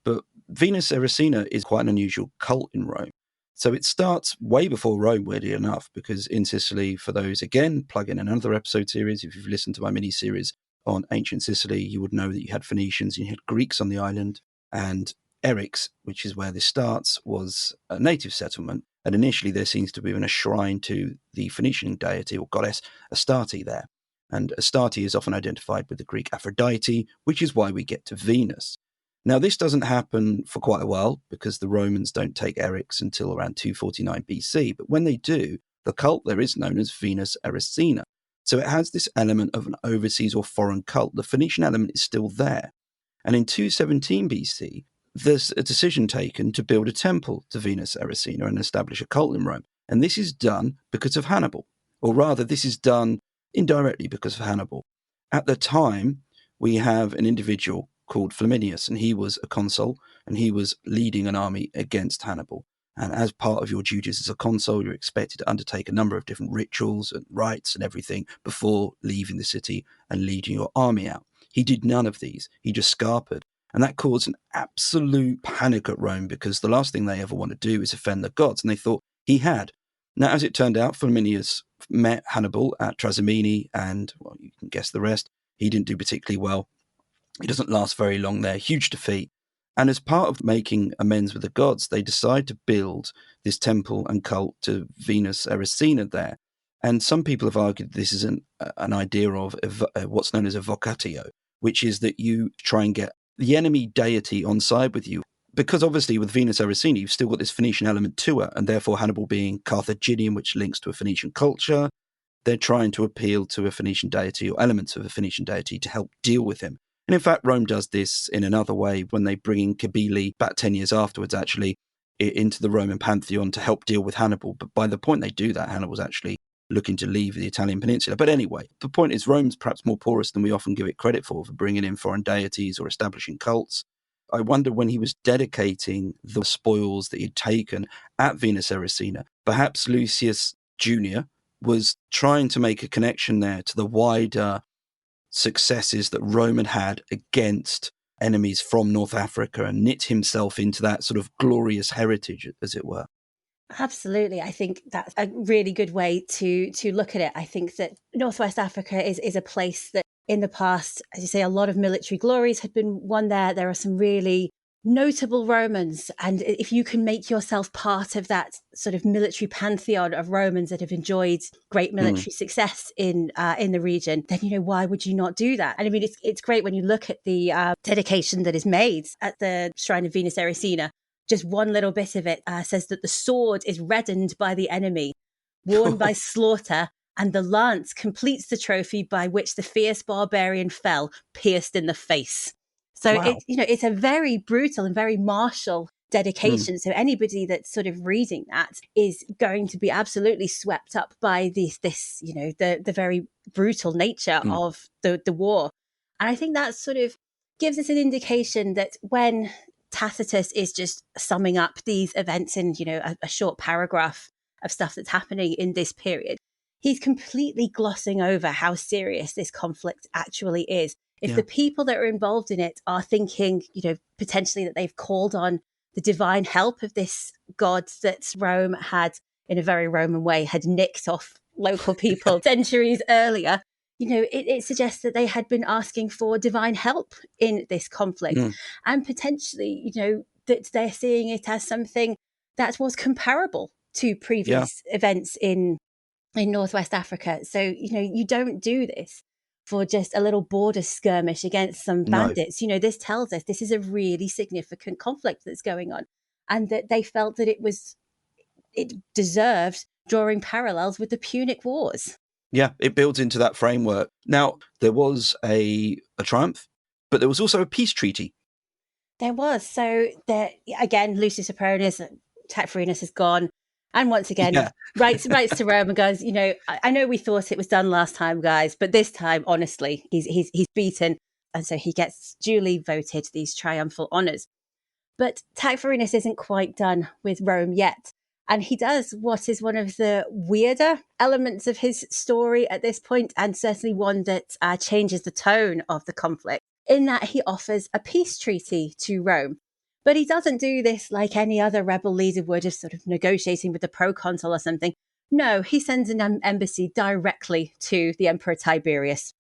But Venus Erycina is quite an unusual cult in Rome. So it starts way before Rome, weirdly enough, because in Sicily, for those, again, plug in another episode series. If you've listened to my mini-series on ancient Sicily, you would know that you had Phoenicians, you had Greeks on the island, and Eryx, which is where this starts, was a native settlement. And initially there seems to be a shrine to the Phoenician deity or goddess Astarte there. And Astarte is often identified with the Greek Aphrodite, which is why we get to Venus. Now, this doesn't happen for quite a while because the Romans don't take Eryx until around 249 BC. But when they do, the cult there is known as Venus Erycina. So it has this element of an overseas or foreign cult. The Phoenician element is still there. And in 217 BC, there's a decision taken to build a temple to Venus Erycina and establish a cult in Rome. And this is done because of Hannibal. Or rather, this is done indirectly because of Hannibal. At the time, we have an individual called Flaminius, and he was a consul, and he was leading an army against Hannibal. And as part of your duties as a consul, you're expected to undertake a number of different rituals and rites and everything before leaving the city and leading your army out. He did none of these. He just scarpered. And that caused an absolute panic at Rome, because the last thing they ever want to do is offend the gods. And they thought he had. Now, as it turned out, Flaminius met Hannibal at Trasimene, and, well, you can guess the rest. He didn't do particularly well. He doesn't last very long there. Huge defeat. And as part of making amends with the gods, they decide to build this temple and cult to Venus Erycina there. And some people have argued this is an idea of what's known as a vocatio, which is that you try and get the enemy deity on side with you. Because obviously with Venus Erycina, you've still got this Phoenician element to her, and therefore Hannibal being Carthaginian, which links to a Phoenician culture, they're trying to appeal to a Phoenician deity or elements of a Phoenician deity to help deal with him. And in fact, Rome does this in another way when they bring in Cybele about 10 years afterwards, actually, into the Roman pantheon to help deal with Hannibal. But by the point they do that, Hannibal's actually looking to leave the Italian peninsula. But anyway, the point is Rome's perhaps more porous than we often give it credit for bringing in foreign deities or establishing cults. I wonder when he was dedicating the spoils that he'd taken at Venus Erycina, perhaps Lucius Jr. was trying to make a connection there to the wider successes that Rome had against enemies from North Africa and knit himself into that sort of glorious heritage, as it were. Absolutely. I think that's a really good way to look at it. I think that Northwest Africa is a place that in the past, as you say, a lot of military glories had been won there. There are some really notable Romans, and if you can make yourself part of that sort of military pantheon of Romans that have enjoyed great military success in the region, then why would you not do that? And I mean, it's great when you look at the dedication that is made at the shrine of Venus Erycina. Just one little bit of it says that the sword is reddened by the enemy, worn by slaughter, and the lance completes the trophy by which the fierce barbarian fell, pierced in the face. So Wow. it's a very brutal and very martial dedication. So anybody that's sort of reading that is going to be absolutely swept up by the very brutal nature of the war. And I think that sort of gives us an indication that when Tacitus is just summing up these events in, a short paragraph of stuff that's happening in this period, he's completely glossing over how serious this conflict actually is. If the people that are involved in it are thinking, potentially that they've called on the divine help of this god that Rome had, in a very Roman way, had nicked off local people centuries earlier, it suggests that they had been asking for divine help in this conflict. And potentially, that they're seeing it as something that was comparable to previous events in Northwest Africa. So, you don't do this for just a little border skirmish against some bandits. This tells us this is a really significant conflict that's going on, and that they felt that it deserved drawing parallels with the Punic Wars. Yeah, it builds into that framework. Now, there was a triumph, but there was also a peace treaty. There was. So, again, Lucius Apronius, Tacfarinas is gone. And once again, writes to Rome and goes, I know we thought it was done last time, guys, but this time, honestly, he's beaten. And so he gets duly voted these triumphal honours. But Tacfarinas isn't quite done with Rome yet. And he does what is one of the weirder elements of his story at this point, and certainly one that changes the tone of the conflict, in that he offers a peace treaty to Rome. But he doesn't do this like any other rebel leader would, of sort of negotiating with the proconsul or something. No, he sends an embassy directly to the Emperor Tiberius.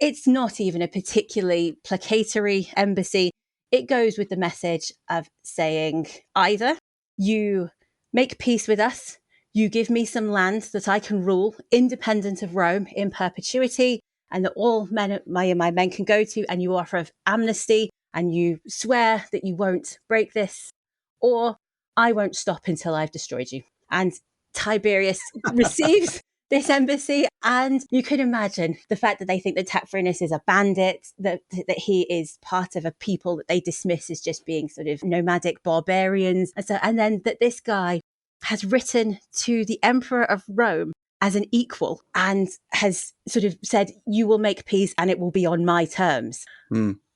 It's not even a particularly placatory embassy. It goes with the message of saying either you make peace with us, you give me some land that I can rule independent of Rome in perpetuity, and that all my men can go to, and you offer amnesty, and you swear that you won't break this, or I won't stop until I've destroyed you. And Tiberius receives this embassy, and you can imagine the fact that they think that Tacfarinas is a bandit, that he is part of a people that they dismiss as just being sort of nomadic barbarians. And then that this guy has written to the Emperor of Rome as an equal and has sort of said, you will make peace and it will be on my terms.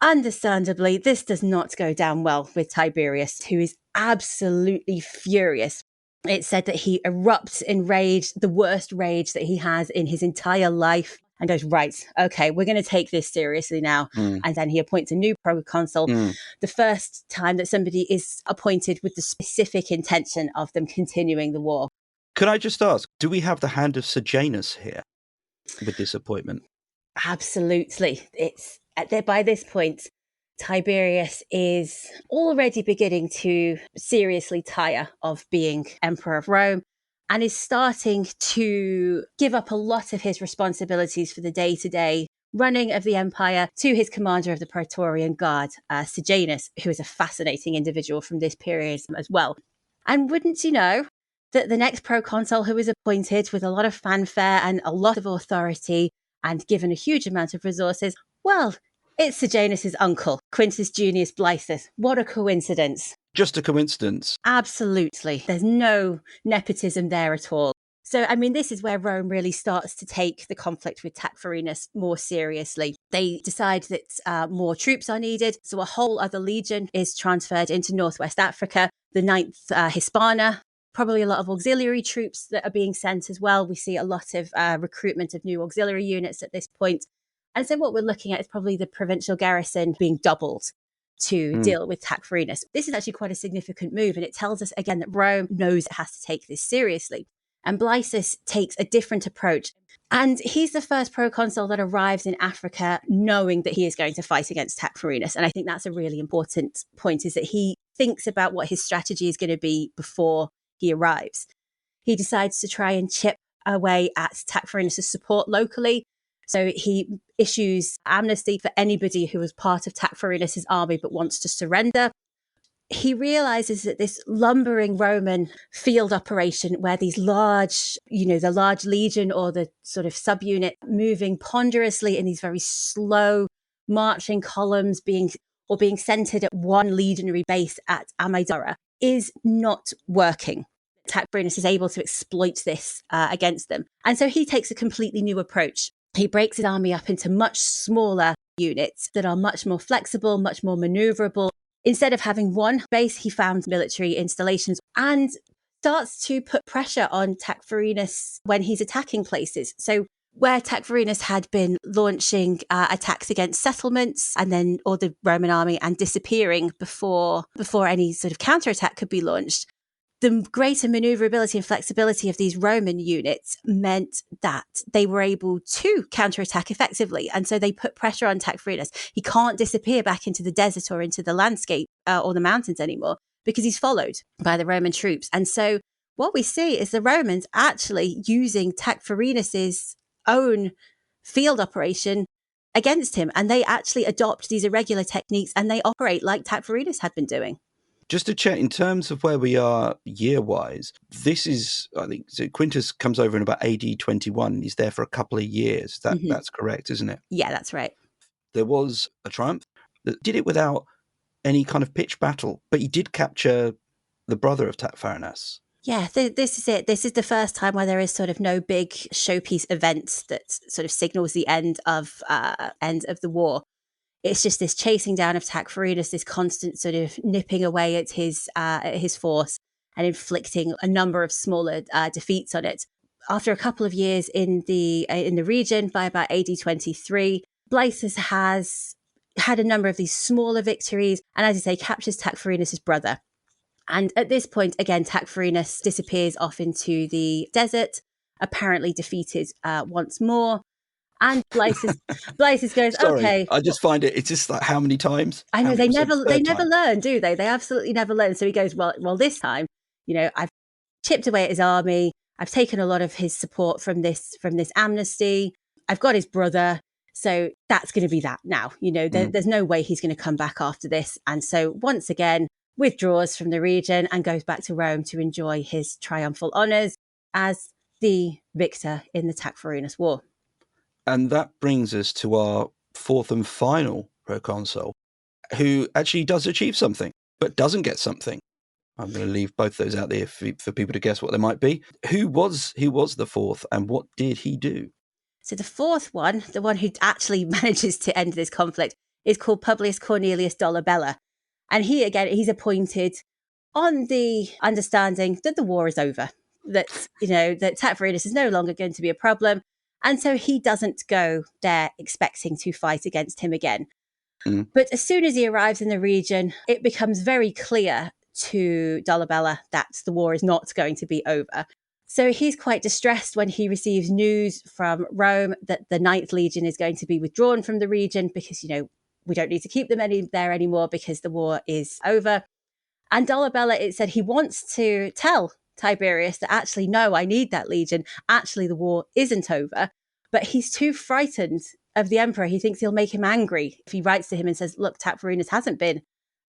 Understandably, this does not go down well with Tiberius, who is absolutely furious. It's said that he erupts in rage, the worst rage that he has in his entire life, and goes, right, okay, we're going to take this seriously now. And then he appoints a new proconsul, the first time that somebody is appointed with the specific intention of them continuing the war. Could I just ask, do we have the hand of Sejanus here with this appointment? Absolutely. It's by this point, Tiberius is already beginning to seriously tire of being Emperor of Rome, and is starting to give up a lot of his responsibilities for the day-to-day running of the empire to his commander of the Praetorian Guard, Sejanus, who is a fascinating individual from this period as well. And wouldn't you know that the next proconsul who is appointed with a lot of fanfare and a lot of authority and given a huge amount of resources, well, it's Sejanus' uncle, Quintus Junius Blythus. What a coincidence. Just a coincidence. Absolutely. There's no nepotism there at all. So, I mean, this is where Rome really starts to take the conflict with Tacfarinas more seriously. They decide that more troops are needed, so a whole other legion is transferred into Northwest Africa, the 9th Hispana. Probably a lot of auxiliary troops that are being sent as well. We see a lot of recruitment of new auxiliary units at this point. And so what we're looking at is probably the provincial garrison being doubled to deal with Tacfarinas. This is actually quite a significant move, and it tells us again that Rome knows it has to take this seriously. And Blythus takes a different approach. And he's the first proconsul that arrives in Africa knowing that he is going to fight against Tacfarinas. And I think that's a really important point, is that he thinks about what his strategy is going to be before he arrives. He decides to try and chip away at Tacfarinas' support locally. So he issues amnesty for anybody who was part of Tacfarinas' army but wants to surrender. He realizes that this lumbering Roman field operation, where these large, the large legion or the sort of subunit moving ponderously in these very slow marching columns being centered at one legionary base at Amidora, is not working. Tacfarinas is able to exploit this against them. And so he takes a completely new approach. He breaks his army up into much smaller units that are much more flexible, much more maneuverable. Instead of having one base, he found military installations and starts to put pressure on Tacfarinas when he's attacking places. So where Tacfarinas had been launching attacks against settlements or the Roman army and disappearing before any sort of counterattack could be launched, the greater maneuverability and flexibility of these Roman units meant that they were able to counterattack effectively. And so they put pressure on Tacfarinas. He can't disappear back into the desert or into the landscape or the mountains anymore because he's followed by the Roman troops. And so what we see is the Romans actually using Tacfarinas' own field operation against him. And they actually adopt these irregular techniques and they operate like Tacfarinas had been doing. Just to check, in terms of where we are year-wise, this is, I think, so Quintus comes over in about AD 21. He's there for a couple of years. That's correct, isn't it? Yeah, that's right. There was a triumph that did it without any kind of pitched battle, but he did capture the brother of Tacfarinas. Yeah, this is it. This is the first time where there is sort of no big showpiece event that sort of signals the end of the war. It's just this chasing down of Tacfarinas, this constant sort of nipping away at his force and inflicting a number of smaller defeats on it. After a couple of years in the region, by about AD 23, Blaesus has had a number of these smaller victories, and as I say, captures Tacfarinas' brother. And at this point, again, Tacfarinas disappears off into the desert, apparently defeated once more. And Blaesus goes, Sorry, okay. I just find it's just like, how many times? I know, they never time? learn, do they? They absolutely never learn. So he goes, well, this time, I've chipped away at his army. I've taken a lot of his support from this amnesty. I've got his brother. So that's going to be that now. There's no way he's going to come back after this. And so once again, withdraws from the region and goes back to Rome to enjoy his triumphal honours as the victor in the Tacfarinas War. And that brings us to our fourth and final proconsul, who actually does achieve something, but doesn't get something. I'm going to leave both those out there for people to guess what they might be. Who was the fourth, and what did he do? So the fourth one, the one who actually manages to end this conflict, is called Publius Cornelius Dolabella. And he's appointed on the understanding that the war is over, that Tacfarinas is no longer going to be a problem. And so he doesn't go there expecting to fight against him again. But as soon as he arrives in the region, it becomes very clear to Dolabella that the war is not going to be over. So he's quite distressed when he receives news from Rome that the 9th Legion is going to be withdrawn from the region because, we don't need to keep them there anymore because the war is over. And Dolabella, it said he wants to tell Tiberius that actually, no, I need that legion. Actually, the war isn't over. But he's too frightened of the emperor. He thinks he'll make him angry if he writes to him and says, look, Tacfarinas hasn't been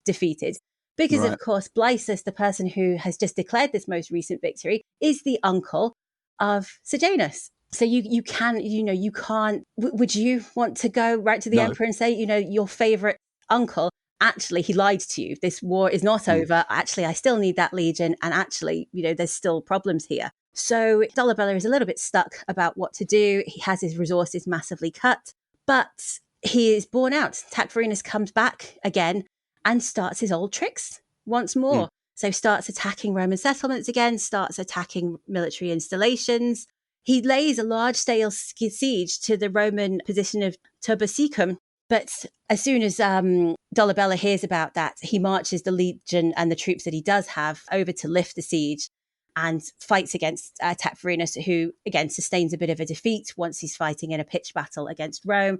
defeated. Because, Of course, Blaesus, the person who has just declared this most recent victory, is the uncle of Sejanus. So you can't, would you want to go right to the emperor and say, your favorite uncle, actually, he lied to you. This war is not over. Actually, I still need that legion. And actually, there's still problems here. So Dolabella is a little bit stuck about what to do. He has his resources massively cut, but he is borne out. Tacfarinas comes back again and starts his old tricks once more. So starts attacking Roman settlements again, starts attacking military installations. He lays a large-scale siege to the Roman position of Turbasicum. But as soon as Dolabella hears about that, he marches the legion and the troops that he does have over to lift the siege. and fights against Tacfarinas, who, again, sustains a bit of a defeat once he's fighting in a pitched battle against Rome.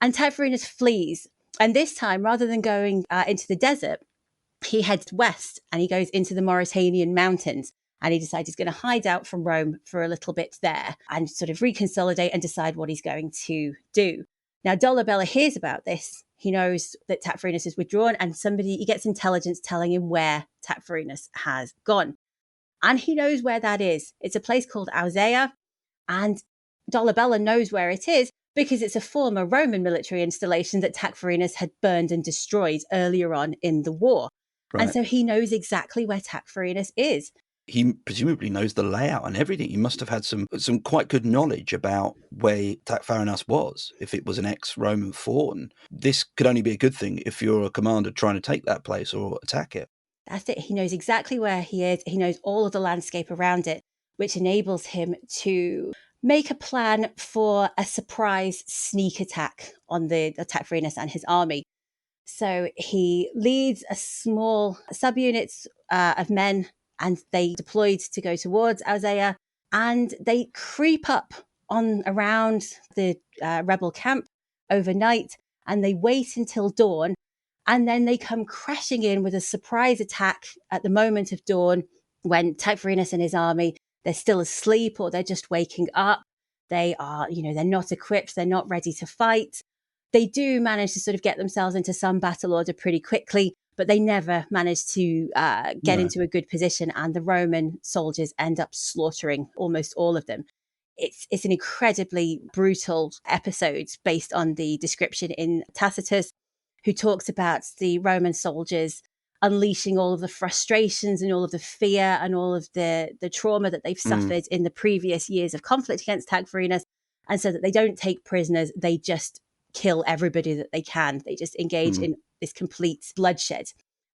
And Tacfarinas flees. And this time, rather than going into the desert, he heads west and he goes into the Mauritanian mountains. And he decides he's going to hide out from Rome for a little bit there and sort of reconsolidate and decide what he's going to do. Now, Dolabella hears about this. He knows that Tacfarinas is withdrawn, and he gets intelligence telling him where Tacfarinas has gone. And he knows where that is. It's a place called Auzea, and Dolabella knows where it is because it's a former Roman military installation that Tacfarinas had burned and destroyed earlier on in the war. Right. And so he knows exactly where Tacfarinas is. He presumably knows the layout and everything. He must have had some quite good knowledge about where Tacfarinas was, if it was an ex-Roman fort. And this could only be a good thing if you're a commander trying to take that place or attack it. That's it. He knows exactly where he is. He knows all of the landscape around it, which enables him to make a plan for a surprise sneak attack on the Tacfarinas and his army. So he leads a small subunit of men, and they deployed to go towards Auzea, and they creep up on around the rebel camp overnight, and they wait until dawn, and then they come crashing in with a surprise attack at the moment of dawn when Tacfarinas and his army, they're still asleep or they're just waking up. They are, they're not equipped, they're not ready to fight. They do manage to sort of get themselves into some battle order pretty quickly, but they never manage to get into a good position, and the Roman soldiers end up slaughtering almost all of them. It's an incredibly brutal episode based on the description in Tacitus, who talks about the Roman soldiers unleashing all of the frustrations and all of the fear and all of the trauma that they've suffered in the previous years of conflict against Tacfarinas. And so that they don't take prisoners, they just kill everybody that they can. They just engage in this complete bloodshed.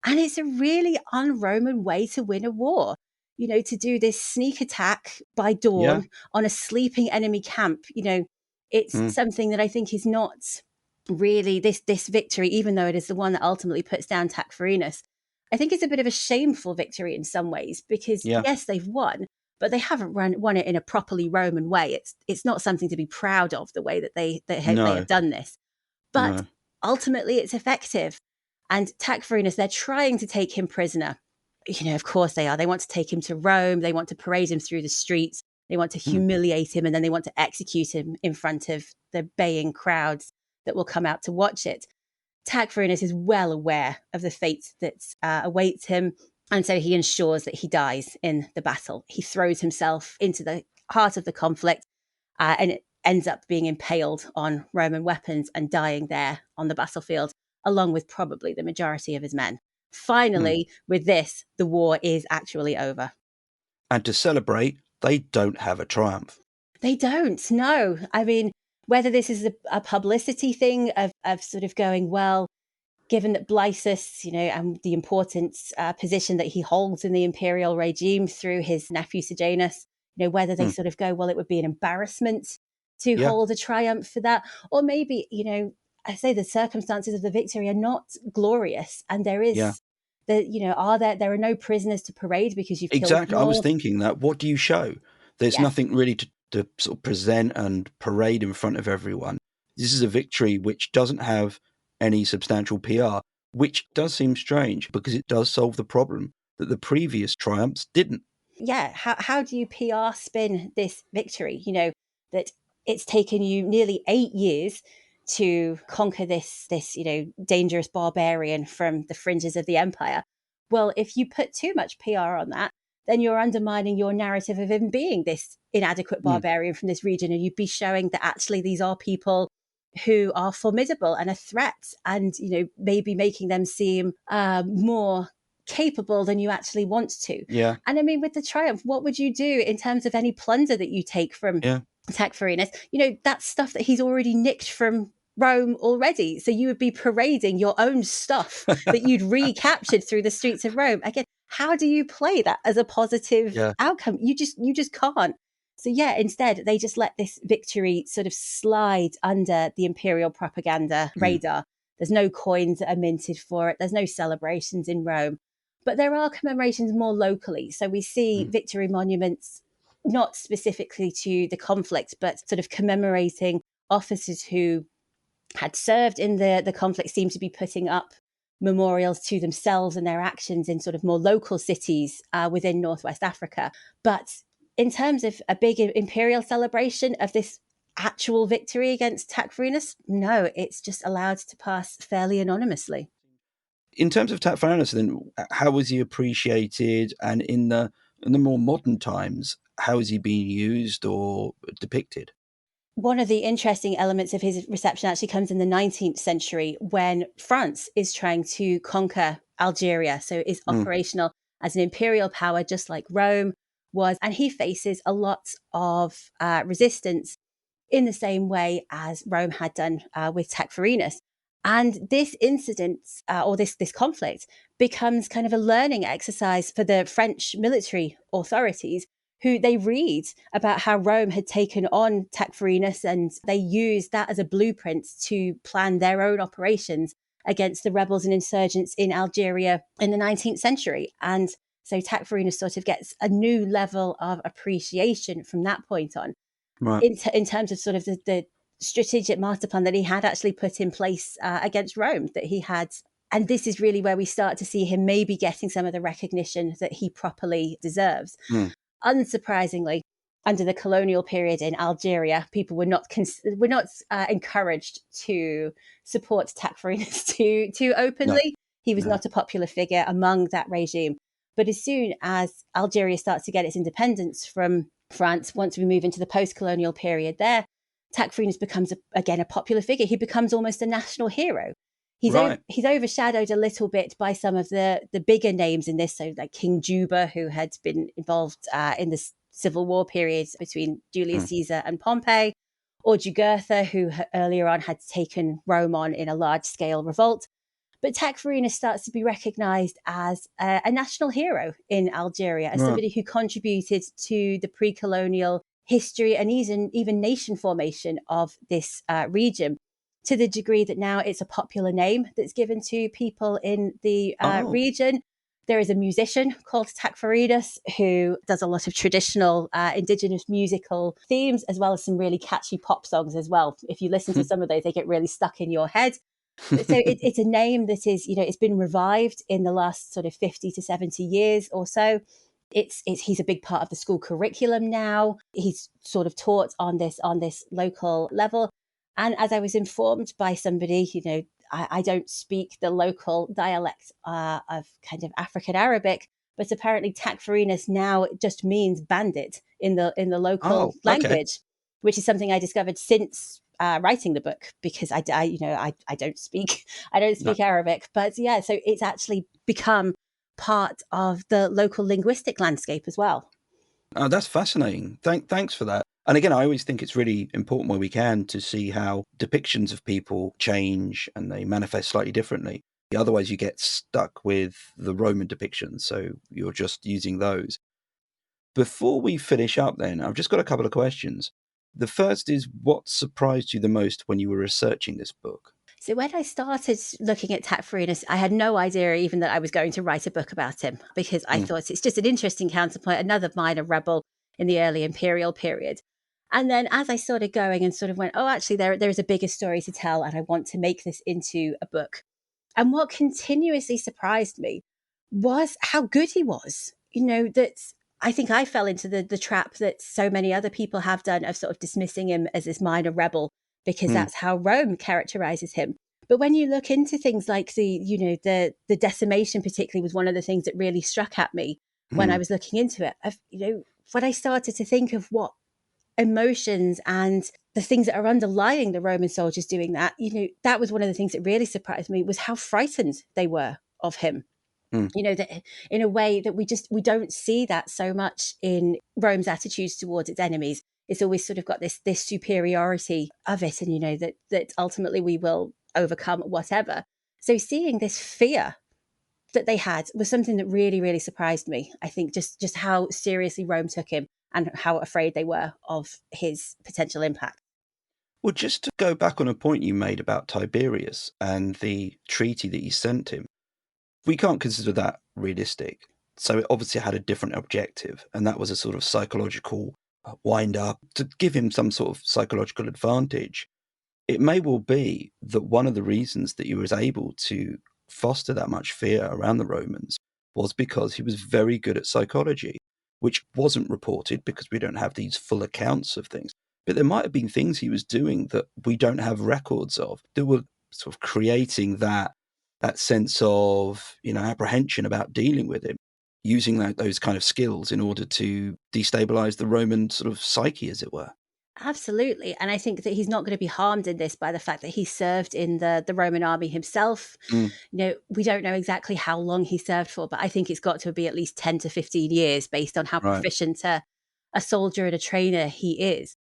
And it's a really un-Roman way to win a war, to do this sneak attack by dawn on a sleeping enemy camp. It's something that I think is not really this victory, even though it is the one that ultimately puts down Tacfarinas. I think it's a bit of a shameful victory in some ways because, yes, they've won, but they haven't won it in a properly Roman way. It's not something to be proud of, the way that they have done this. But ultimately, it's effective. And Tacfarinas, they're trying to take him prisoner. Of course they are. They want to take him to Rome. They want to parade him through the streets. They want to humiliate him, and then they want to execute him in front of the baying crowds that will come out to watch it. Tacfarinas is well aware of the fate that awaits him, and so he ensures that he dies in the battle. He throws himself into the heart of the conflict, and it ends up being impaled on Roman weapons and dying there on the battlefield, along with probably the majority of his men. Finally, with this, the war is actually over. And to celebrate, they don't have a triumph. They don't, no. I mean, whether this is a publicity thing of sort of going, well, given that Blysus, and the important position that he holds in the imperial regime through his nephew Sejanus, whether they sort of go, well, it would be an embarrassment to hold a triumph for that. Or maybe, I say the circumstances of the victory are not glorious, and there is, there are no prisoners to parade because you've killed them all. I was thinking that. What do you show? There's nothing really to sort of present and parade in front of everyone. This is a victory which doesn't have any substantial PR, which does seem strange because it does solve the problem that the previous triumphs didn't. Yeah, how do you PR spin this victory? That it's taken you nearly 8 years to conquer this dangerous barbarian from the fringes of the empire. Well, if you put too much PR on that, then you're undermining your narrative of him being this inadequate barbarian from this region, and you'd be showing that actually these are people who are formidable and a threat, and maybe making them seem more capable than you actually want to. Yeah. And I mean, with the triumph, what would you do in terms of any plunder that you take from Tacfarinas? That's stuff that he's already nicked from Rome already. So you would be parading your own stuff that you'd recaptured through the streets of Rome. Again, how do you play that as a positive outcome? You just can't. So instead they just let this victory sort of slide under the imperial propaganda radar. There's no coins that are minted for it. There's no celebrations in Rome. But there are commemorations more locally. So we see victory monuments, not specifically to the conflict, but sort of commemorating officers who had served in the conflict, seem to be putting up memorials to themselves and their actions in sort of more local cities within Northwest Africa. But in terms of a big imperial celebration of this actual victory against Tacfarinas, no, it's just allowed to pass fairly anonymously. In terms of Tacfarinas, then, how was he appreciated? And in the more modern times, how is he being used or depicted? One of the interesting elements of his reception actually comes in the 19th century when France is trying to conquer Algeria. So is operational as an imperial power, just like Rome was. And he faces a lot of resistance in the same way as Rome had done with Tacfarinas. And this incident or this conflict becomes kind of a learning exercise for the French military authorities, who they read about how Rome had taken on Tacfarinas, and they used that as a blueprint to plan their own operations against the rebels and insurgents in Algeria in the 19th century. And so Tacfarinas sort of gets a new level of appreciation from that point on, Right. in terms of sort of the strategic master plan that he had actually put in place against Rome, that he had. And this is really where we start to see him maybe getting some of the recognition that he properly deserves. Unsurprisingly, under the colonial period in Algeria, people were not encouraged to support Tacfarinas too No. openly. He was No. not a popular figure among that regime. But as soon as Algeria starts to get its independence from France, once we move into the post-colonial period there, Tacfarinas becomes, again, a popular figure. He becomes almost a national hero. Right. He's overshadowed a little bit by some of the bigger names in this, so like King Juba, who had been involved in the civil war period between Julius Caesar and Pompey, or Jugurtha, who earlier on had taken Rome on in a large-scale revolt. But Tacfarinas starts to be recognized as a national hero in Algeria, as Right. somebody who contributed to the pre-colonial history and even nation formation of this region, to the degree that now it's a popular name that's given to people in the Oh. region. There is a musician called Tacfarinas who does a lot of traditional indigenous musical themes, as well as some really catchy pop songs as well. If you listen to some of those, they get really stuck in your head. So it's a name that is, it's been revived in the last sort of 50 to 70 years or so. He's a big part of the school curriculum now. He's sort of taught on this local level. And as I was informed by somebody, I don't speak the local dialect of kind of African Arabic, but apparently Tacfarinas now just means bandit in the local Oh, okay. language, which is something I discovered since writing the book, because I don't speak I don't No. speak Arabic, but yeah, so it's actually become part of the local linguistic landscape as well. Oh, that's fascinating. Thanks for that. And again, I always think it's really important where we can to see how depictions of people change and they manifest slightly differently. Otherwise, you get stuck with the Roman depictions, so you're just using those. Before we finish up, then, I've just got a couple of questions. The first is, what surprised you the most when you were researching this book? So when I started looking at Tacfarinas, I had no idea even that I was going to write a book about him, because I Mm. thought it's just an interesting counterpoint, another minor rebel in the early imperial period. And then as I started going and sort of went, oh, actually, there's a bigger story to tell, and I want to make this into a book. And what continuously surprised me was how good he was. That I think I fell into the trap that so many other people have done, of sort of dismissing him as this minor rebel, because Mm. that's how Rome characterizes him. But when you look into things like the decimation, particularly, was one of the things that really struck at me when I Mm. was looking into it. When I started to think of what emotions and the things that are underlying the Roman soldiers doing that, that was one of the things that really surprised me, was how frightened they were of him. Mm. That in a way that we don't see that so much in Rome's attitudes towards its enemies. It's always sort of got this superiority of it, and that ultimately we will overcome whatever. So seeing this fear that they had was something that really, really surprised me. I think just how seriously Rome took him, and how afraid they were of his potential impact. Well, just to go back on a point you made about Tiberius and the treaty that he sent him, we can't consider that realistic. So it obviously had a different objective, and that was a sort of psychological wind up to give him some sort of psychological advantage. It may well be that one of the reasons that he was able to foster that much fear around the Romans was because he was very good at psychology, which wasn't reported because we don't have these full accounts of things. But there might have been things he was doing that we don't have records of that were sort of creating that sense of, apprehension about dealing with him, using those kind of skills in order to destabilize the Roman sort of psyche, as it were. Absolutely. And I think that he's not going to be harmed in this by the fact that he served in the Roman army himself. Mm, We don't know exactly how long he served for, but I think it's got to be at least 10 to 15 years based on how right. proficient a soldier and a trainer he is.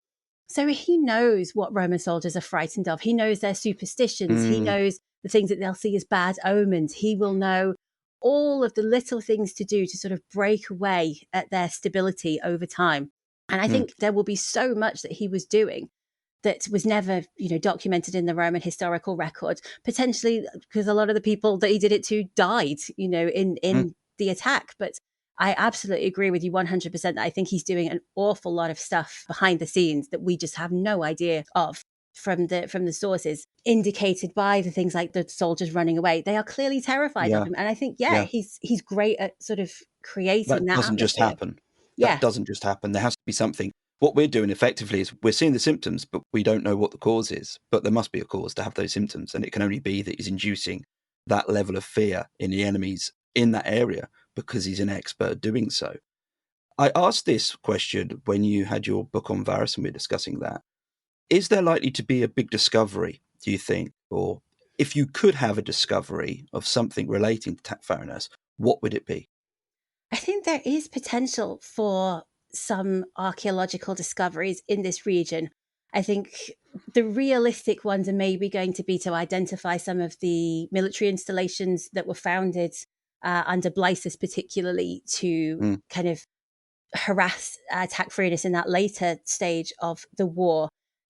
So he knows what Roman soldiers are frightened of. He knows their superstitions. He Mm, knows the things that they'll see as bad omens. He will know all of the little things to do to sort of break away at their stability over time. And I mm, think there will be so much that he was doing that was never, documented in the Roman historical record, potentially because a lot of the people that he did it to died, in mm. the attack. But I absolutely agree with you 100% that I think he's doing an awful lot of stuff behind the scenes that we just have no idea of from the sources indicated by the things like the soldiers running away. They are clearly terrified of Yeah, him. And I think, yeah. he's great at sort of creating That that doesn't just atmosphere. happen. That Yeah. doesn't just happen. There has to be something. What we're doing effectively is we're seeing the symptoms, but we don't know what the cause is. But there must be a cause to have those symptoms, and it can only be that he's inducing that level of fear in the enemies in that area because he's an expert at doing so. I asked this question when you had your book on Varus and we were discussing that. Is there likely to be a big discovery, do you think? Or if you could have a discovery of something relating to Tacfarinas, what would it be? I think there is potential for some archaeological discoveries in this region. I think the realistic ones are maybe going to be to identify some of the military installations that were founded under Blysus, particularly to Mm, kind of harass Tacfarinas in that later stage of the war.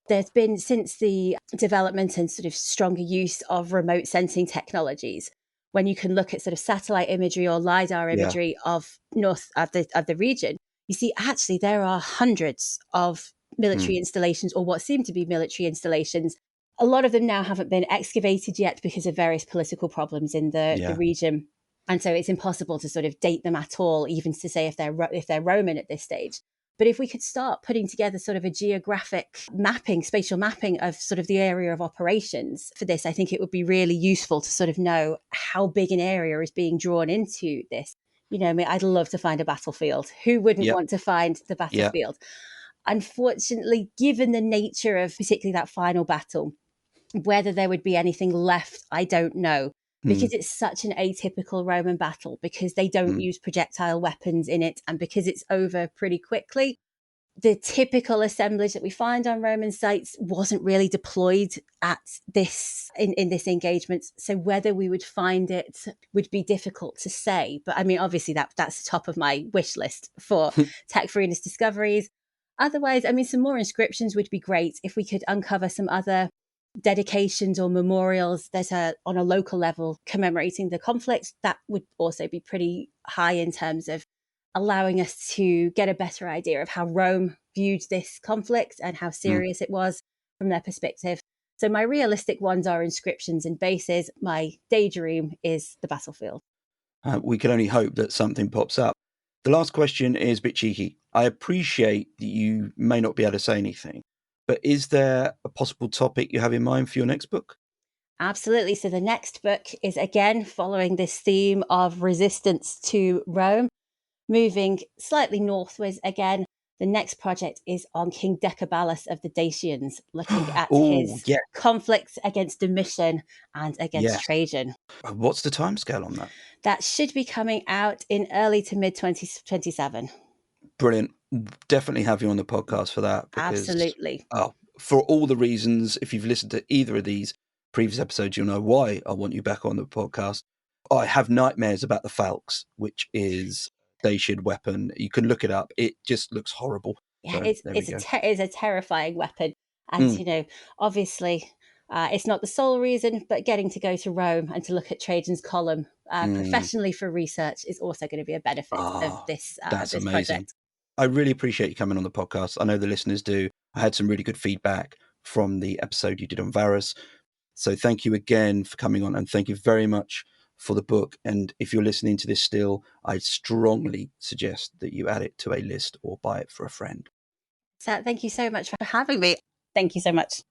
There's been, since the development and sort of stronger use of remote sensing technologies, when you can look at sort of satellite imagery or lidar yeah. imagery of north of the region, you see actually there are hundreds of Mm, military installations, or what seem to be military installations. A lot of them now haven't been excavated yet because of various political problems in the yeah. region, and so it's impossible to sort of date them at all, even to say if they're Roman at this stage. But if we could start putting together sort of a geographic mapping, spatial mapping of sort of the area of operations for this, I think it would be really useful to sort of know how big an area is being drawn into this. I mean, I'd love to find a battlefield. Who wouldn't Yep. want to find the Yeah. battlefield? Unfortunately, given the nature of particularly that final battle, whether there would be anything left, I don't know. Mm, Because it's such an atypical Roman battle, because they don't mm, use projectile weapons in it, and because it's over pretty quickly. The typical assemblage that we find on Roman sites wasn't really deployed at this in this engagement. So whether we would find it would be difficult to say. But I mean, obviously that's the top of my wish list for Tacfarinas discoveries. Otherwise, I mean, some more inscriptions would be great if we could uncover some other dedications or memorials that are on a local level commemorating the conflict. That would also be pretty high in terms of allowing us to get a better idea of how Rome viewed this conflict and how mm. serious it was from their perspective. So my realistic ones are inscriptions and bases. My daydream is the battlefield. We can only hope that something pops up. The last question is a bit cheeky. I appreciate that you may not be able to say anything, but is there a possible topic you have in mind for your next book? Absolutely. So the next book is again following this theme of resistance to Rome, moving slightly northwards again. The next project is on King Decabalus of the Dacians, looking at Oh, his yeah. conflicts against Domitian and against Yes. Trajan. What's the timescale on that? That should be coming out in early to mid 2027. Brilliant. Definitely have you on the podcast for that because, Absolutely. oh, for all the reasons, if you've listened to either of these previous episodes, you'll know why I want you back on the podcast. I have nightmares about the Falx, which is a Dacian weapon. You can look it up. It just looks horrible. Yeah, So there we go. it's a terrifying weapon. And, Mm, obviously, It's not the sole reason, but getting to go to Rome and to look at Trajan's column professionally for research is also going to be a benefit of this That's this amazing. project. I really appreciate you coming on the podcast. I know the listeners do. I had some really good feedback from the episode you did on Varus. So thank you again for coming on, and thank you very much for the book. And if you're listening to this still, I strongly suggest that you add it to a list or buy it for a friend. So thank you so much for having me. Thank you so much.